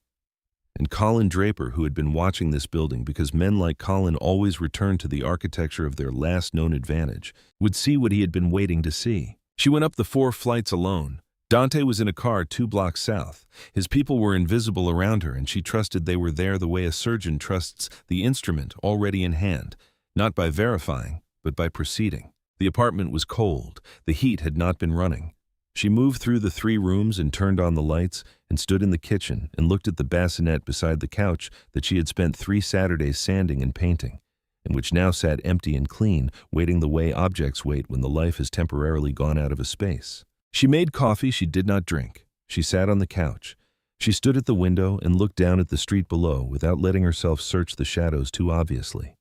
And Colin Draper, who had been watching this building because men like Colin always returned to the architecture of their last known advantage, would see what he had been waiting to see. She went up the 4 flights alone. Dante was in a car 2 blocks south. His people were invisible around her, and she trusted they were there the way a surgeon trusts the instrument already in hand, not by verifying, but by proceeding. The apartment was cold. The heat had not been running. She moved through the 3 rooms and turned on the lights and stood in the kitchen and looked at the bassinet beside the couch that she had spent 3 Saturdays sanding and painting, and which now sat empty and clean, waiting the way objects wait when the life has temporarily gone out of a space. She made coffee she did not drink. She sat on the couch. She stood at the window and looked down at the street below without letting herself search the shadows too obviously.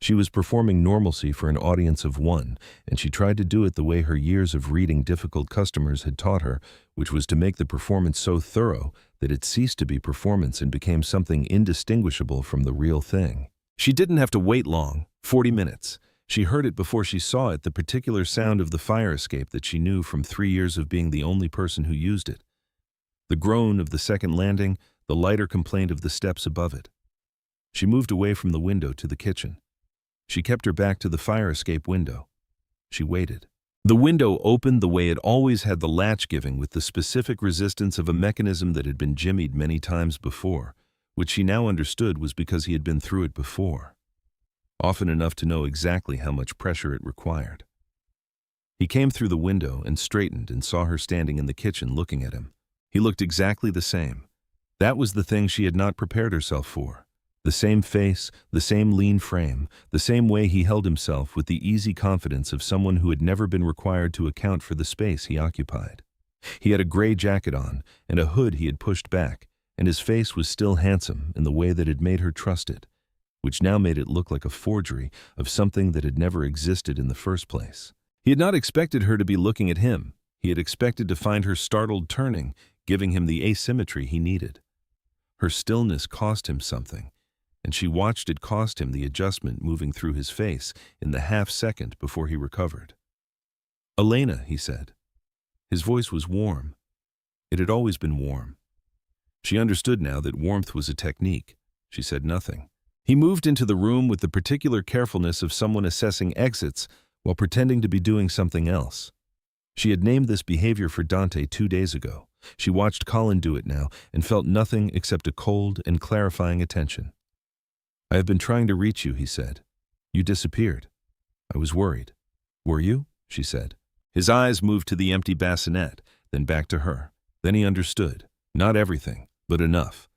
She was performing normalcy for an audience of 1, and she tried to do it the way her years of reading difficult customers had taught her, which was to make the performance so thorough that it ceased to be performance and became something indistinguishable from the real thing. She didn't have to wait long, 40 minutes. She heard it before she saw it, the particular sound of the fire escape that she knew from 3 years of being the only person who used it. The groan of the second landing, the lighter complaint of the steps above it. She moved away from the window to the kitchen. She kept her back to the fire escape window. She waited. The window opened the way it always had, the latch giving with the specific resistance of a mechanism that had been jimmied many times before, which she now understood was because he had been through it before, often enough to know exactly how much pressure it required. He came through the window and straightened and saw her standing in the kitchen looking at him. He looked exactly the same. That was the thing she had not prepared herself for. The same face, the same lean frame, the same way he held himself with the easy confidence of someone who had never been required to account for the space he occupied. He had a gray jacket on and a hood he had pushed back, and his face was still handsome in the way that had made her trust it, which now made it look like a forgery of something that had never existed in the first place. He had not expected her to be looking at him. He had expected to find her startled, turning, giving him the asymmetry he needed. Her stillness cost him something, and she watched it cost him the adjustment moving through his face in the half-second before he recovered. "Elena," he said. His voice was warm. It had always been warm. She understood now that warmth was a technique. She said nothing. He moved into the room with the particular carefulness of someone assessing exits while pretending to be doing something else. She had named this behavior for Dante 2 days ago. She watched Colin do it now and felt nothing except a cold and clarifying attention. "I have been trying to reach you," he said. "You disappeared. I was worried." "Were you?" she said. His eyes moved to the empty bassinet, then back to her. Then he understood. Not everything, but enough.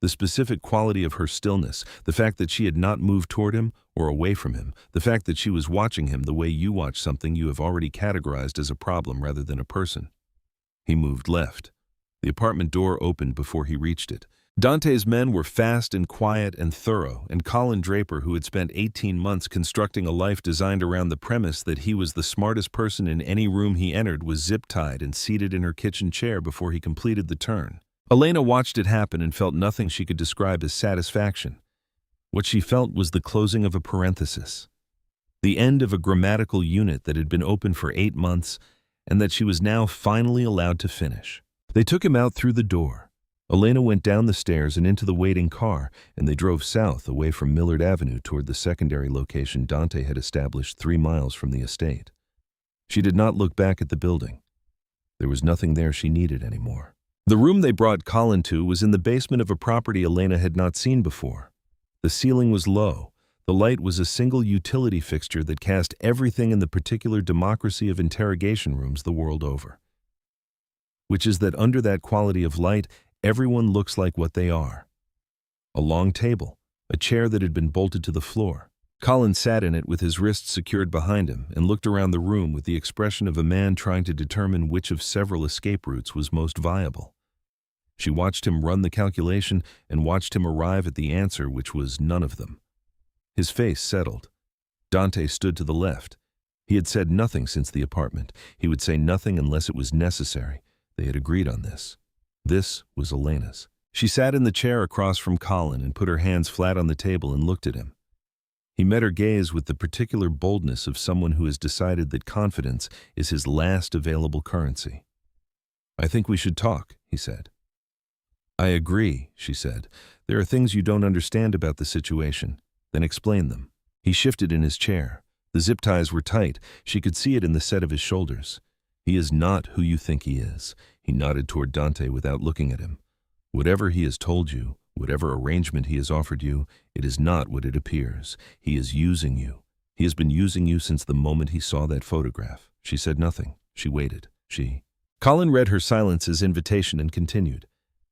The specific quality of her stillness, the fact that she had not moved toward him or away from him, the fact that she was watching him the way you watch something you have already categorized as a problem rather than a person. He moved left. The apartment door opened before he reached it. Dante's men were fast and quiet and thorough, and Colin Draper, who had spent 18 months constructing a life designed around the premise that he was the smartest person in any room he entered, was zip-tied and seated in her kitchen chair before he completed the turn. Elena watched it happen and felt nothing she could describe as satisfaction. What she felt was the closing of a parenthesis, the end of a grammatical unit that had been open for 8 months and that she was now finally allowed to finish. They took him out through the door. Elena went down the stairs and into the waiting car, and they drove south away from Millard Avenue toward the secondary location Dante had established 3 miles from the estate. She did not look back at the building. There was nothing there she needed anymore. The room they brought Colin to was in the basement of a property Elena had not seen before. The ceiling was low. The light was a single utility fixture that cast everything in the particular democracy of interrogation rooms the world over, which is that under that quality of light, everyone looks like what they are. A long table, a chair that had been bolted to the floor. Colin sat in it with his wrists secured behind him and looked around the room with the expression of a man trying to determine which of several escape routes was most viable. She watched him run the calculation and watched him arrive at the answer, which was none of them. His face settled. Dante stood to the left. He had said nothing since the apartment. He would say nothing unless it was necessary. They had agreed on this. This was Elena's. She sat in the chair across from Colin and put her hands flat on the table and looked at him. He met her gaze with the particular boldness of someone who has decided that confidence is his last available currency. "I think we should talk," he said. "I agree," she said. "There are things you don't understand about the situation. Then explain them." He shifted in his chair. The zip ties were tight. She could see it in the set of his shoulders. "He is not who you think he is." He nodded toward Dante without looking at him. "Whatever he has told you, whatever arrangement he has offered you, it is not what it appears. He is using you. He has been using you since the moment he saw that photograph." She said nothing. She waited. Colin read her silence as invitation and continued.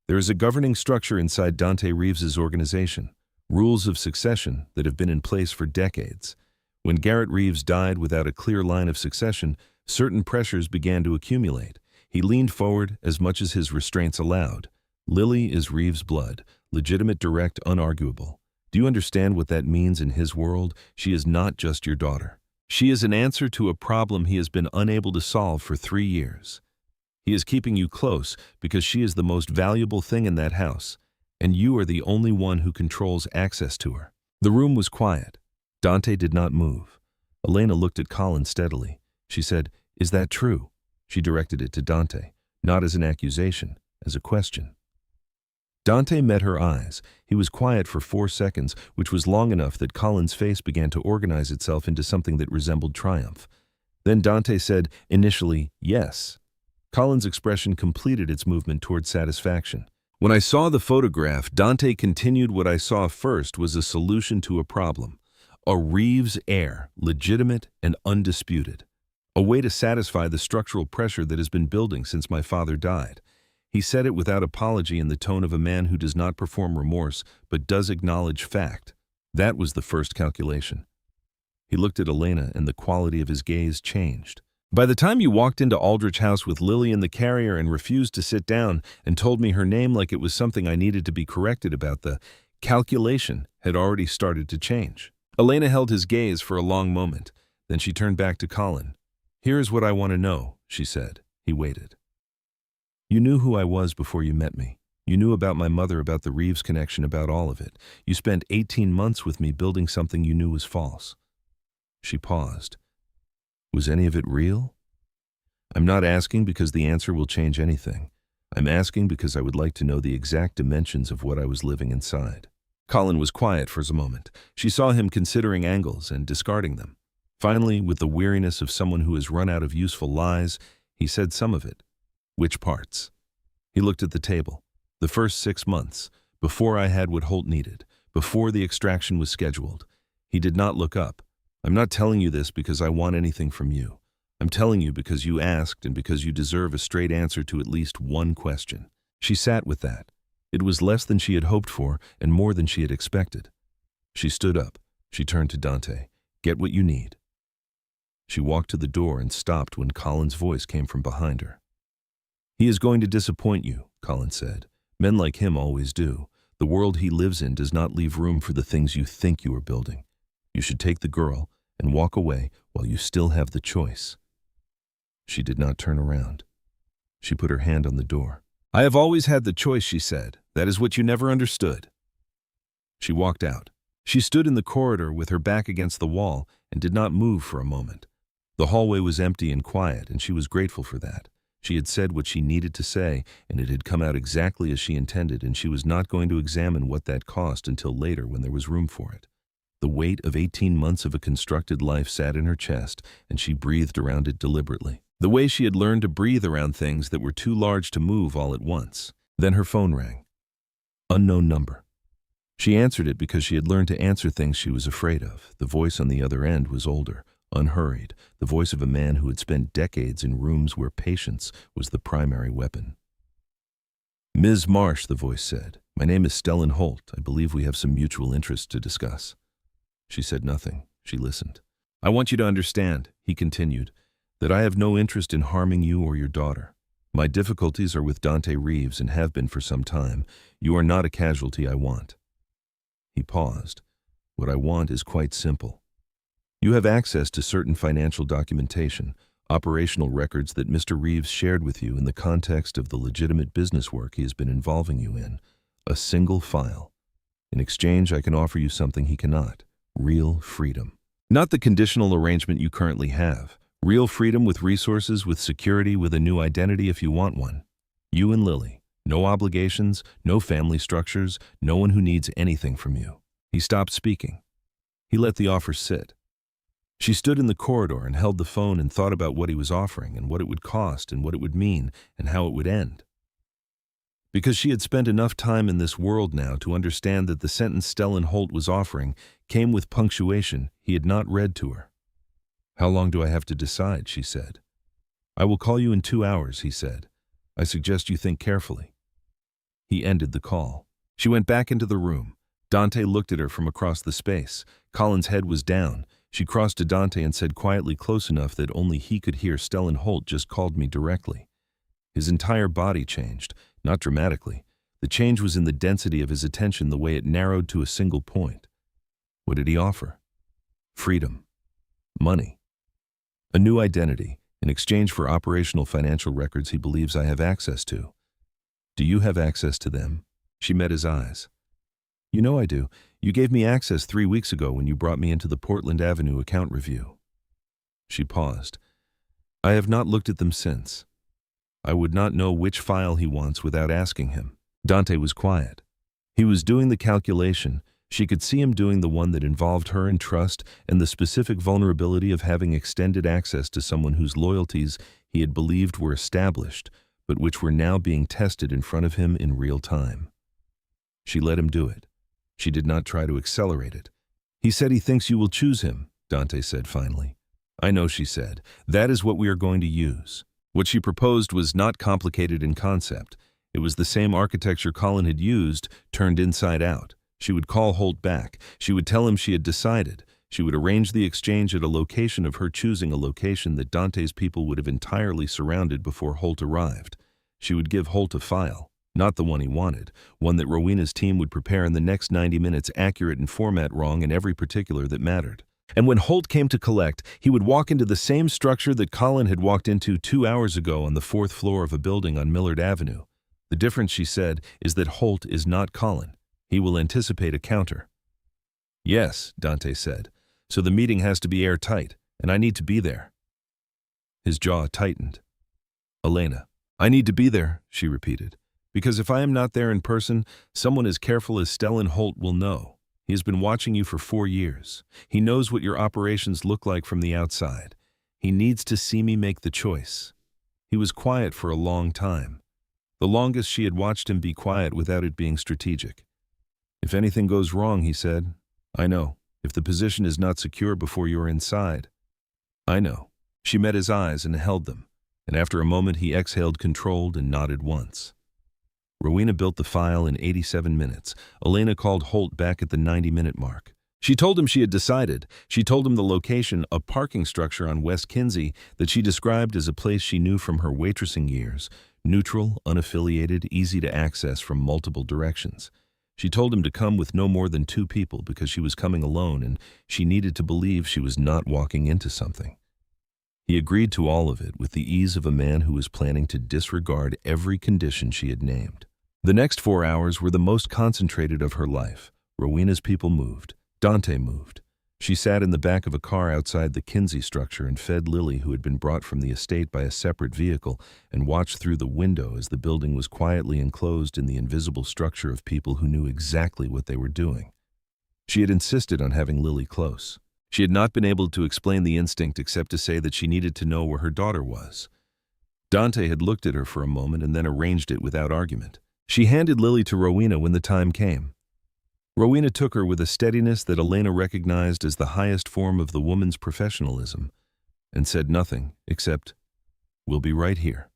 "There is a governing structure inside Dante Reeves's organization, rules of succession that have been in place for decades. When Garrett Reeves died without a clear line of succession, certain pressures began to accumulate. He leaned forward as much as his restraints allowed. Lily is Reeves' blood, legitimate, direct, unarguable. Do you understand what that means in his world? She is not just your daughter. She is an answer to a problem he has been unable to solve for 3 years. He is keeping you close because she is the most valuable thing in that house, and you are the only one who controls access to her." The room was quiet. Dante did not move. Elena looked at Colin steadily. She said, "Is that true?" She directed it to Dante, not as an accusation, as a question. Dante met her eyes. He was quiet for 4 seconds, which was long enough that Colin's face began to organize itself into something that resembled triumph. Then Dante said, initially, "Yes." Colin's expression completed its movement toward satisfaction. "When I saw the photograph," Dante continued, "what I saw first was a solution to a problem. A Reeves heir, legitimate and undisputed. A way to satisfy the structural pressure that has been building since my father died." He said it without apology, in the tone of a man who does not perform remorse but does acknowledge fact. That was the first calculation. He looked at Elena and the quality of his gaze changed. "By the time you walked into Aldrich House with Lily in the carrier and refused to sit down and told me her name like it was something I needed to be corrected about, the calculation had already started to change." Elena held his gaze for a long moment. Then she turned back to Colin. "Here is what I want to know," she said. He waited. "You knew who I was before you met me. You knew about my mother, about the Reeves connection, about all of it. You spent 18 months with me building something you knew was false." She paused. "Was any of it real?" "I'm not asking because the answer will change anything. I'm asking because I would like to know the exact dimensions of what I was living inside." Colin was quiet for a moment. She saw him considering angles and discarding them. Finally, with the weariness of someone who has run out of useful lies, he said some of it. "Which parts?" He looked at the table. "The first 6 months, before I had what Holt needed, before the extraction was scheduled." He did not look up. "I'm not telling you this because I want anything from you. I'm telling you because you asked and because you deserve a straight answer to at least one question." She sat with that. It was less than she had hoped for and more than she had expected. She stood up. She turned to Dante. "Get what you need." She walked to the door and stopped when Colin's voice came from behind her. "He is going to disappoint you," Colin said. "Men like him always do. The world he lives in does not leave room for the things you think you are building. You should take the girl and walk away while you still have the choice." She did not turn around. She put her hand on the door. "I have always had the choice," she said. "That is what you never understood." She walked out. She stood in the corridor with her back against the wall and did not move for a moment. The hallway was empty and quiet, and she was grateful for that. She had said what she needed to say, and it had come out exactly as she intended, and she was not going to examine what that cost until later when there was room for it. The weight of 18 months of a constructed life sat in her chest, and she breathed around it deliberately, the way she had learned to breathe around things that were too large to move all at once. Then her phone rang. Unknown number. She answered it because she had learned to answer things she was afraid of. The voice on the other end was older, unhurried, the voice of a man who had spent decades in rooms where patience was the primary weapon. "Ms. Marsh," the voice said. "My name is Stellan Holt. I believe we have some mutual interests to discuss." She said nothing. She listened. "I want you to understand," he continued, "that I have no interest in harming you or your daughter. My difficulties are with Dante Reeves and have been for some time. You are not a casualty I want." He paused. "What I want is quite simple. You have access to certain financial documentation, operational records that Mr. Reeves shared with you in the context of the legitimate business work he has been involving you in. A single file. In exchange, I can offer you something he cannot. Real freedom. Not the conditional arrangement you currently have. Real freedom with resources, with security, with a new identity if you want one. You and Lily. No obligations, no family structures, no one who needs anything from you." He stopped speaking. He let the offer sit. She stood in the corridor and held the phone and thought about what he was offering and what it would cost and what it would mean and how it would end. Because she had spent enough time in this world now to understand that the sentence Stellan Holt was offering came with punctuation he had not read to her. "How long do I have to decide?" she said. "I will call you in 2 hours," he said. "I suggest you think carefully." He ended the call. She went back into the room. Dante looked at her from across the space. Colin's head was down. She crossed to Dante and said quietly, close enough that only he could hear, "Stellan Holt just called me directly." His entire body changed, not dramatically. The change was in the density of his attention, the way it narrowed to a single point. What did he offer? Freedom. Money. A new identity, in exchange for operational financial records he believes I have access to. Do you have access to them? She met his eyes. "You know I do. You gave me access 3 weeks ago when you brought me into the Portland Avenue account review." She paused. "I have not looked at them since. I would not know which file he wants without asking him." Dante was quiet. He was doing the calculation. She could see him doing the one that involved her and trust and the specific vulnerability of having extended access to someone whose loyalties he had believed were established, but which were now being tested in front of him in real time. She let him do it. She did not try to accelerate it. "He said he thinks you will choose him," Dante said finally. "I know," she said. "That is what we are going to use." What she proposed was not complicated in concept. It was the same architecture Colin had used, turned inside out. She would call Holt back. She would tell him she had decided. She would arrange the exchange at a location of her choosing, a location that Dante's people would have entirely surrounded before Holt arrived. She would give Holt a file, not the one he wanted, one that Rowena's team would prepare in the next 90 minutes, accurate and format wrong in every particular that mattered. And when Holt came to collect, he would walk into the same structure that Colin had walked into 2 hours ago on the 4th floor of a building on Millard Avenue. The difference, she said, is that Holt is not Colin. He will anticipate a counter. "Yes," Dante said. "So the meeting has to be airtight, and I need to be there." His jaw tightened. "Elena, I need to be there," she repeated. "Because if I am not there in person, someone as careful as Stellan Holt will know. He has been watching you for 4 years. He knows what your operations look like from the outside. He needs to see me make the choice." He was quiet for a long time. The longest she had watched him be quiet without it being strategic. "If anything goes wrong," he said, "I know. If the position is not secure before you are inside, I know." She met his eyes and held them, and after a moment he exhaled controlled and nodded once. Rowena built the file in 87 minutes. Elena called Holt back at the 90-minute mark. She told him she had decided. She told him the location, a parking structure on West Kinsey that she described as a place she knew from her waitressing years, neutral, unaffiliated, easy to access from multiple directions. She told him to come with no more than 2 people because she was coming alone and she needed to believe she was not walking into something. He agreed to all of it with the ease of a man who was planning to disregard every condition she had named. The next 4 hours were the most concentrated of her life. Rowena's people moved. Dante moved. She sat in the back of a car outside the Kinsey structure and fed Lily, who had been brought from the estate by a separate vehicle, and watched through the window as the building was quietly enclosed in the invisible structure of people who knew exactly what they were doing. She had insisted on having Lily close. She had not been able to explain the instinct except to say that she needed to know where her daughter was. Dante had looked at her for a moment and then arranged it without argument. She handed Lily to Rowena when the time came. Rowena took her with a steadiness that Elena recognized as the highest form of the woman's professionalism, and said nothing except, "We'll be right here."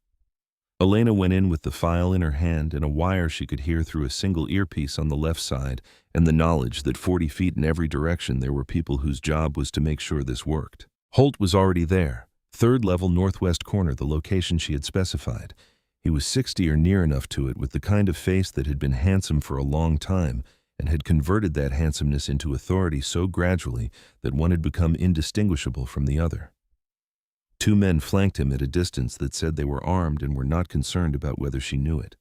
Elena went in with the file in her hand and a wire she could hear through a single earpiece on the left side, and the knowledge that 40 feet in every direction there were people whose job was to make sure this worked. Holt was already there, 3rd level northwest corner, the location she had specified. He was 60 or near enough to it, with the kind of face that had been handsome for a long time and had converted that handsomeness into authority so gradually that one had become indistinguishable from the other. 2 men flanked him at a distance that said they were armed and were not concerned about whether she knew it.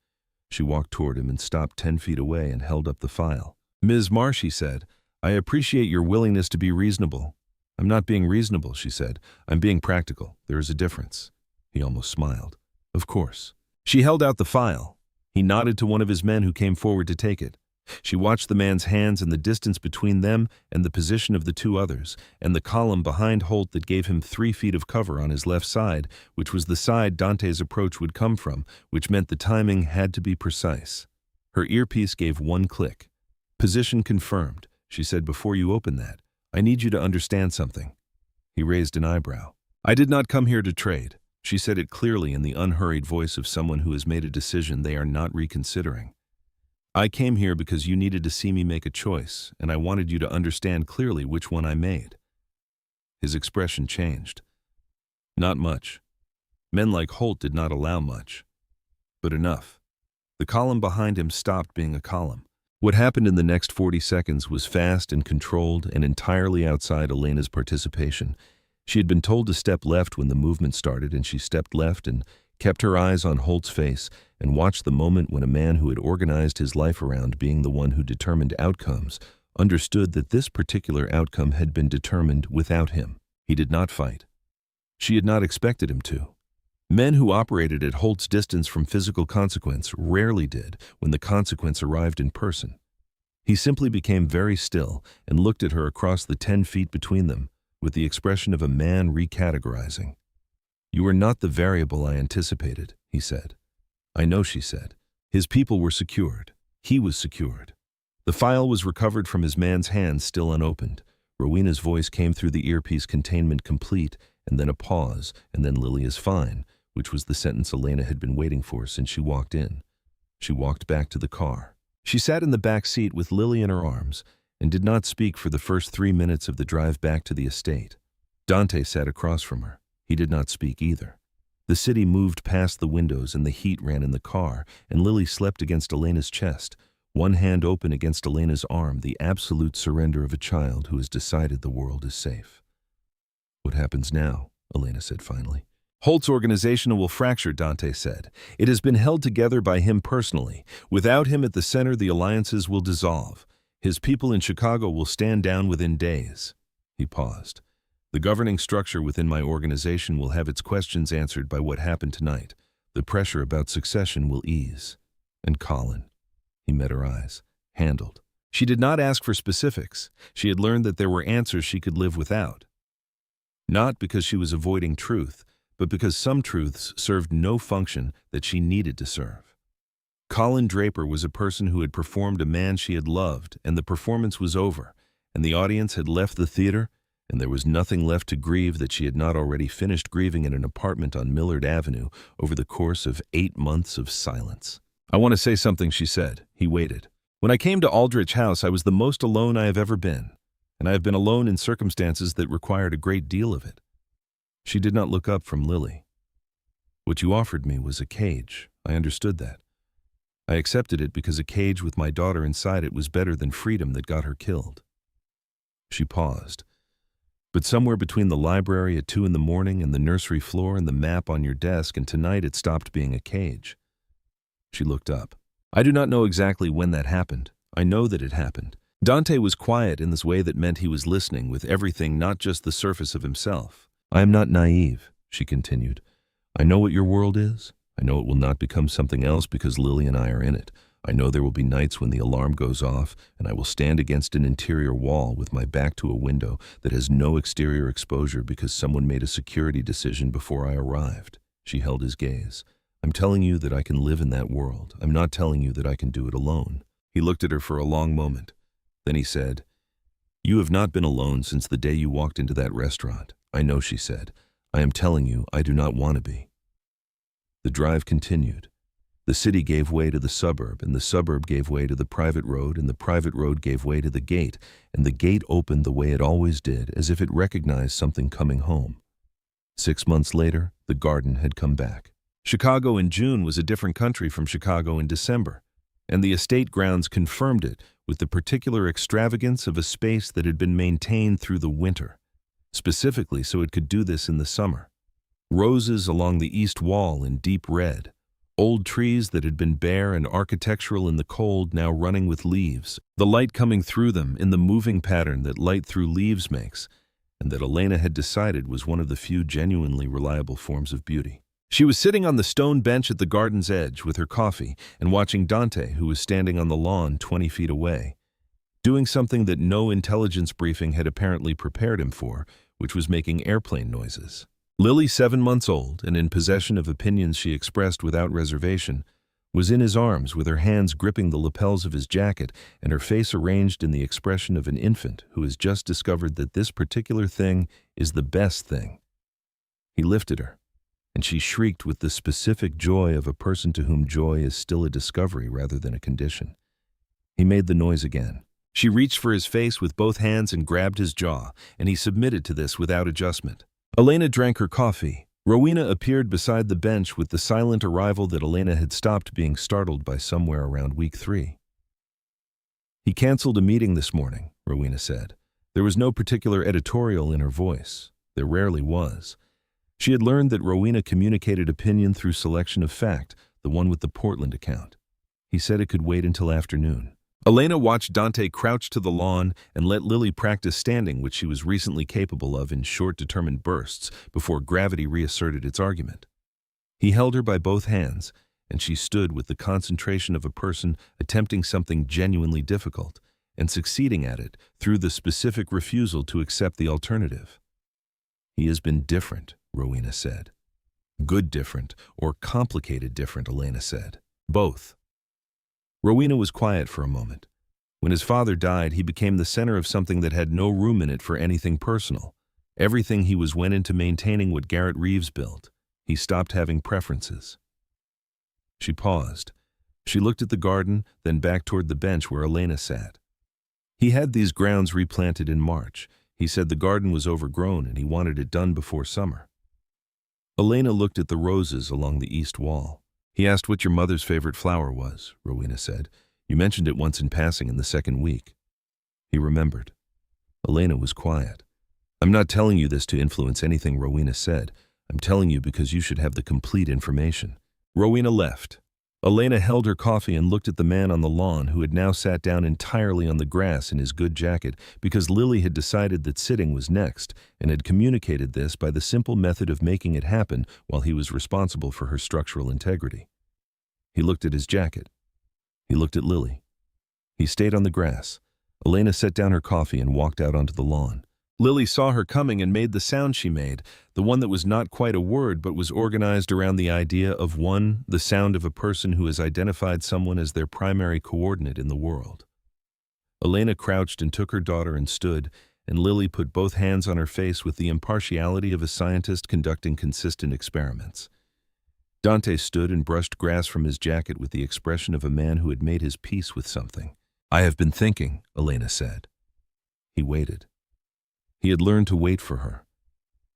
She walked toward him and stopped 10 feet away and held up the file. "Ms. Marsh," he said, "I appreciate your willingness to be reasonable." "I'm not being reasonable," she said. "I'm being practical. There is a difference." He almost smiled. "Of course." She held out the file. He nodded to one of his men who came forward to take it. She watched the man's hands and the distance between them and the position of the 2 others, and the column behind Holt that gave him 3 feet of cover on his left side, which was the side Dante's approach would come from, which meant the timing had to be precise. Her earpiece gave 1 click. "Position confirmed," she said. "Before you open that, I need you to understand something." He raised an eyebrow. "I did not come here to trade." She said it clearly in the unhurried voice of someone who has made a decision they are not reconsidering. "I came here because you needed to see me make a choice, and I wanted you to understand clearly which one I made." His expression changed. "Not much. Men like Holt did not allow much. But enough." The column behind him stopped being a column. What happened in the next 40 seconds was fast and controlled and entirely outside Elena's participation. She had been told to step left when the movement started, and she stepped left and kept her eyes on Holt's face and watched the moment when a man who had organized his life around being the one who determined outcomes understood that this particular outcome had been determined without him. He did not fight. She had not expected him to. Men who operated at Holt's distance from physical consequence rarely did when the consequence arrived in person. He simply became very still and looked at her across the 10 feet between them with the expression of a man recategorizing. "You are not the variable I anticipated," he said. "I know," she said. His people were secured. He was secured. The file was recovered from his man's hands, still unopened. Rowena's voice came through the earpiece, containment complete, and then a pause, and then "Lily is fine," which was the sentence Elena had been waiting for since she walked in. She walked back to the car. She sat in the back seat with Lily in her arms and did not speak for the first 3 minutes of the drive back to the estate. Dante sat across from her. He did not speak either. The city moved past the windows and the heat ran in the car, and Lily slept against Elena's chest, one hand open against Elena's arm, the absolute surrender of a child who has decided the world is safe. "What happens now?" Elena said finally. "Holt's organization will fracture," Dante said. "It has been held together by him personally. Without him at the center, the alliances will dissolve. His people in Chicago will stand down within days." He paused. "The governing structure within my organization will have its questions answered by what happened tonight. The pressure about succession will ease. And Colin," he met her eyes, "handled." She did not ask for specifics. She had learned that there were answers she could live without. Not because she was avoiding truth, but because some truths served no function that she needed to serve. Colin Draper was a person who had performed a man she had loved, and the performance was over, and the audience had left the theater, and there was nothing left to grieve that she had not already finished grieving in an apartment on Millard Avenue over the course of 8 months of silence. "I want to say something," she said. He waited. "When I came to Aldrich House, I was the most alone I have ever been, and I have been alone in circumstances that required a great deal of it." She did not look up from Lily. "What you offered me was a cage. I understood that. I accepted it because a cage with my daughter inside it was better than freedom that got her killed." She paused. "But somewhere between the library at 2 in the morning and the nursery floor and the map on your desk and tonight it stopped being a cage." She looked up. "I do not know exactly when that happened. I know that it happened." Dante was quiet in this way that meant he was listening with everything, not just the surface of himself. "I am not naive," she continued. "I know what your world is. I know it will not become something else because Lily and I are in it. I know there will be nights when the alarm goes off and I will stand against an interior wall with my back to a window that has no exterior exposure because someone made a security decision before I arrived." She held his gaze. "I'm telling you that I can live in that world. I'm not telling you that I can do it alone." He looked at her for a long moment. Then he said, "You have not been alone since the day you walked into that restaurant." "I know," she said. "I am telling you, I do not want to be." The drive continued. The city gave way to the suburb, and the suburb gave way to the private road, and the private road gave way to the gate, and the gate opened the way it always did, as if it recognized something coming home. 6 months later, the garden had come back. Chicago in June was a different country from Chicago in December, and the estate grounds confirmed it with the particular extravagance of a space that had been maintained through the winter, specifically so it could do this in the summer. Roses along the east wall in deep red, old trees that had been bare and architectural in the cold now running with leaves, the light coming through them in the moving pattern that light through leaves makes, and that Elena had decided was one of the few genuinely reliable forms of beauty. She was sitting on the stone bench at the garden's edge with her coffee and watching Dante, who was standing on the lawn 20 feet away, doing something that no intelligence briefing had apparently prepared him for, which was making airplane noises. Lily, 7 months old and in possession of opinions she expressed without reservation, was in his arms with her hands gripping the lapels of his jacket and her face arranged in the expression of an infant who has just discovered that this particular thing is the best thing. He lifted her, and she shrieked with the specific joy of a person to whom joy is still a discovery rather than a condition. He made the noise again. She reached for his face with both hands and grabbed his jaw, and he submitted to this without adjustment. Elena drank her coffee. Rowena appeared beside the bench with the silent arrival that Elena had stopped being startled by somewhere around week 3. "He canceled a meeting this morning," Rowena said. There was no particular editorial in her voice. There rarely was. She had learned that Rowena communicated opinion through selection of fact, the one with the Portland account. He said it could wait until afternoon. Elena watched Dante crouch to the lawn and let Lily practice standing, which she was recently capable of in short, determined bursts, before gravity reasserted its argument. He held her by both hands, and she stood with the concentration of a person attempting something genuinely difficult, and succeeding at it through the specific refusal to accept the alternative. "He has been different," Rowena said. "Good different, or complicated different," Elena said. "Both." Rowena was quiet for a moment. When his father died, he became the center of something that had no room in it for anything personal. Everything he was went into maintaining what Garrett Reeves built. He stopped having preferences. She paused. She looked at the garden, then back toward the bench where Elena sat. He had these grounds replanted in March. He said the garden was overgrown and he wanted it done before summer. Elena looked at the roses along the east wall. "He asked what your mother's favorite flower was," Rowena said. "You mentioned it once in passing in the second week." He remembered. Elena was quiet. "I'm not telling you this to influence anything," Rowena said. "I'm telling you because you should have the complete information." Rowena left. Elena held her coffee and looked at the man on the lawn who had now sat down entirely on the grass in his good jacket because Lily had decided that sitting was next and had communicated this by the simple method of making it happen while he was responsible for her structural integrity. He looked at his jacket. He looked at Lily. He stayed on the grass. Elena set down her coffee and walked out onto the lawn. Lily saw her coming and made the sound she made, the one that was not quite a word but was organized around the idea of one, the sound of a person who has identified someone as their primary coordinate in the world. Elena crouched and took her daughter and stood, and Lily put both hands on her face with the impartiality of a scientist conducting consistent experiments. Dante stood and brushed grass from his jacket with the expression of a man who had made his peace with something. "I have been thinking," Elena said. He waited. He had learned to wait for her.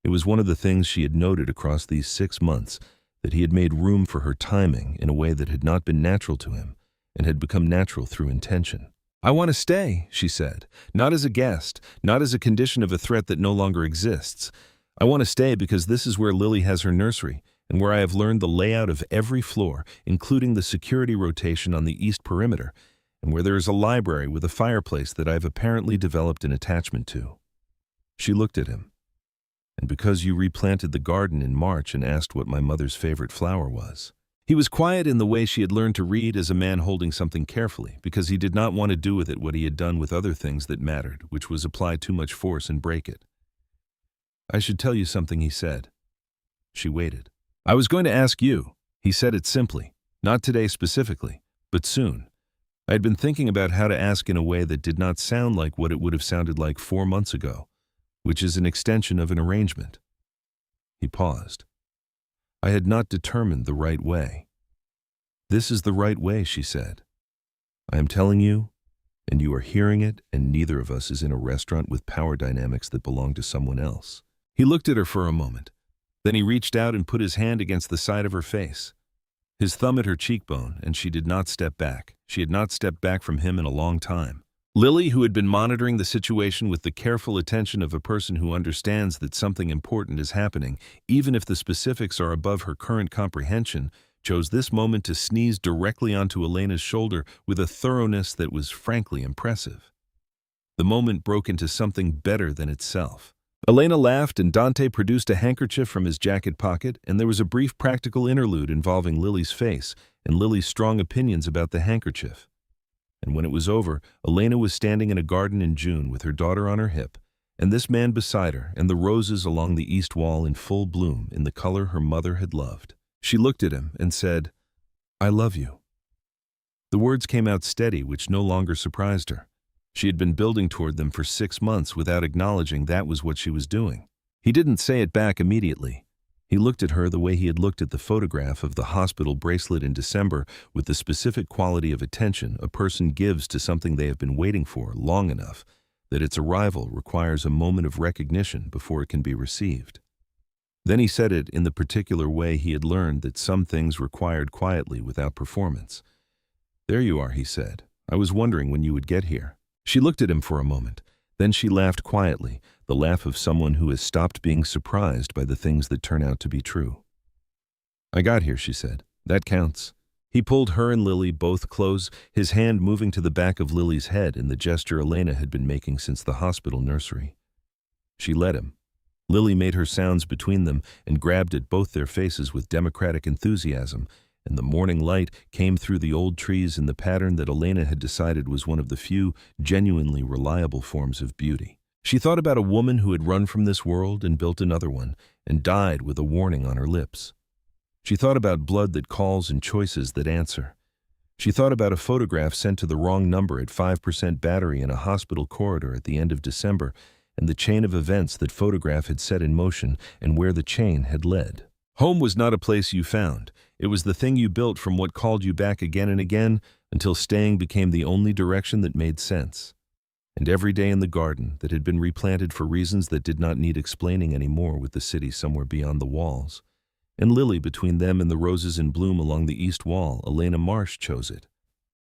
It was one of the things she had noted across these 6 months, that he had made room for her timing in a way that had not been natural to him and had become natural through intention. "I want to stay," she said, "not as a guest, not as a condition of a threat that no longer exists. I want to stay because this is where Lily has her nursery, and where I have learned the layout of every floor, including the security rotation on the east perimeter, and where there is a library with a fireplace that I have apparently developed an attachment to." She looked at him. "And because you replanted the garden in March and asked what my mother's favorite flower was." He was quiet in the way she had learned to read as a man holding something carefully, because he did not want to do with it what he had done with other things that mattered, which was apply too much force and break it. "I should tell you something," he said. She waited. "I was going to ask you." He said it simply, not today specifically, but soon. I had been thinking about how to ask in a way that did not sound like what it would have sounded like 4 months ago, which is an extension of an arrangement. He paused. "I had not determined the right way." "This is the right way," she said. "I am telling you, and you are hearing it, and neither of us is in a restaurant with power dynamics that belong to someone else." He looked at her for a moment. Then he reached out and put his hand against the side of her face, his thumb at her cheekbone, and she did not step back. She had not stepped back from him in a long time. Lily, who had been monitoring the situation with the careful attention of a person who understands that something important is happening, even if the specifics are above her current comprehension, chose this moment to sneeze directly onto Elena's shoulder with a thoroughness that was frankly impressive. The moment broke into something better than itself. Elena laughed, and Dante produced a handkerchief from his jacket pocket, and there was a brief practical interlude involving Lily's face and Lily's strong opinions about the handkerchief. And when it was over, Elena was standing in a garden in June with her daughter on her hip, and this man beside her, and the roses along the east wall in full bloom in the color her mother had loved. She looked at him and said, "I love you." The words came out steady, which no longer surprised her. She had been building toward them for 6 months without acknowledging that was what she was doing. He didn't say it back immediately. He looked at her the way he had looked at the photograph of the hospital bracelet in December, with the specific quality of attention a person gives to something they have been waiting for long enough that its arrival requires a moment of recognition before it can be received. Then he said it in the particular way he had learned that some things required quietly without performance. "There you are," he said. "I was wondering when you would get here." She looked at him for a moment. Then she laughed quietly, the laugh of someone who has stopped being surprised by the things that turn out to be true. "I got here," she said. "That counts." He pulled her and Lily both close, his hand moving to the back of Lily's head in the gesture Elena had been making since the hospital nursery. She let him. Lily made her sounds between them and grabbed at both their faces with democratic enthusiasm, and the morning light came through the old trees in the pattern that Elena had decided was one of the few genuinely reliable forms of beauty. She thought about a woman who had run from this world and built another one, and died with a warning on her lips. She thought about blood that calls and choices that answer. She thought about a photograph sent to the wrong number at 5% battery in a hospital corridor at the end of December, and the chain of events that photograph had set in motion and where the chain had led. Home was not a place you found. It was the thing you built from what called you back again and again until staying became the only direction that made sense. And every day in the garden that had been replanted for reasons that did not need explaining anymore with the city somewhere beyond the walls. And Lily between them and the roses in bloom along the east wall, Elena Marsh chose it.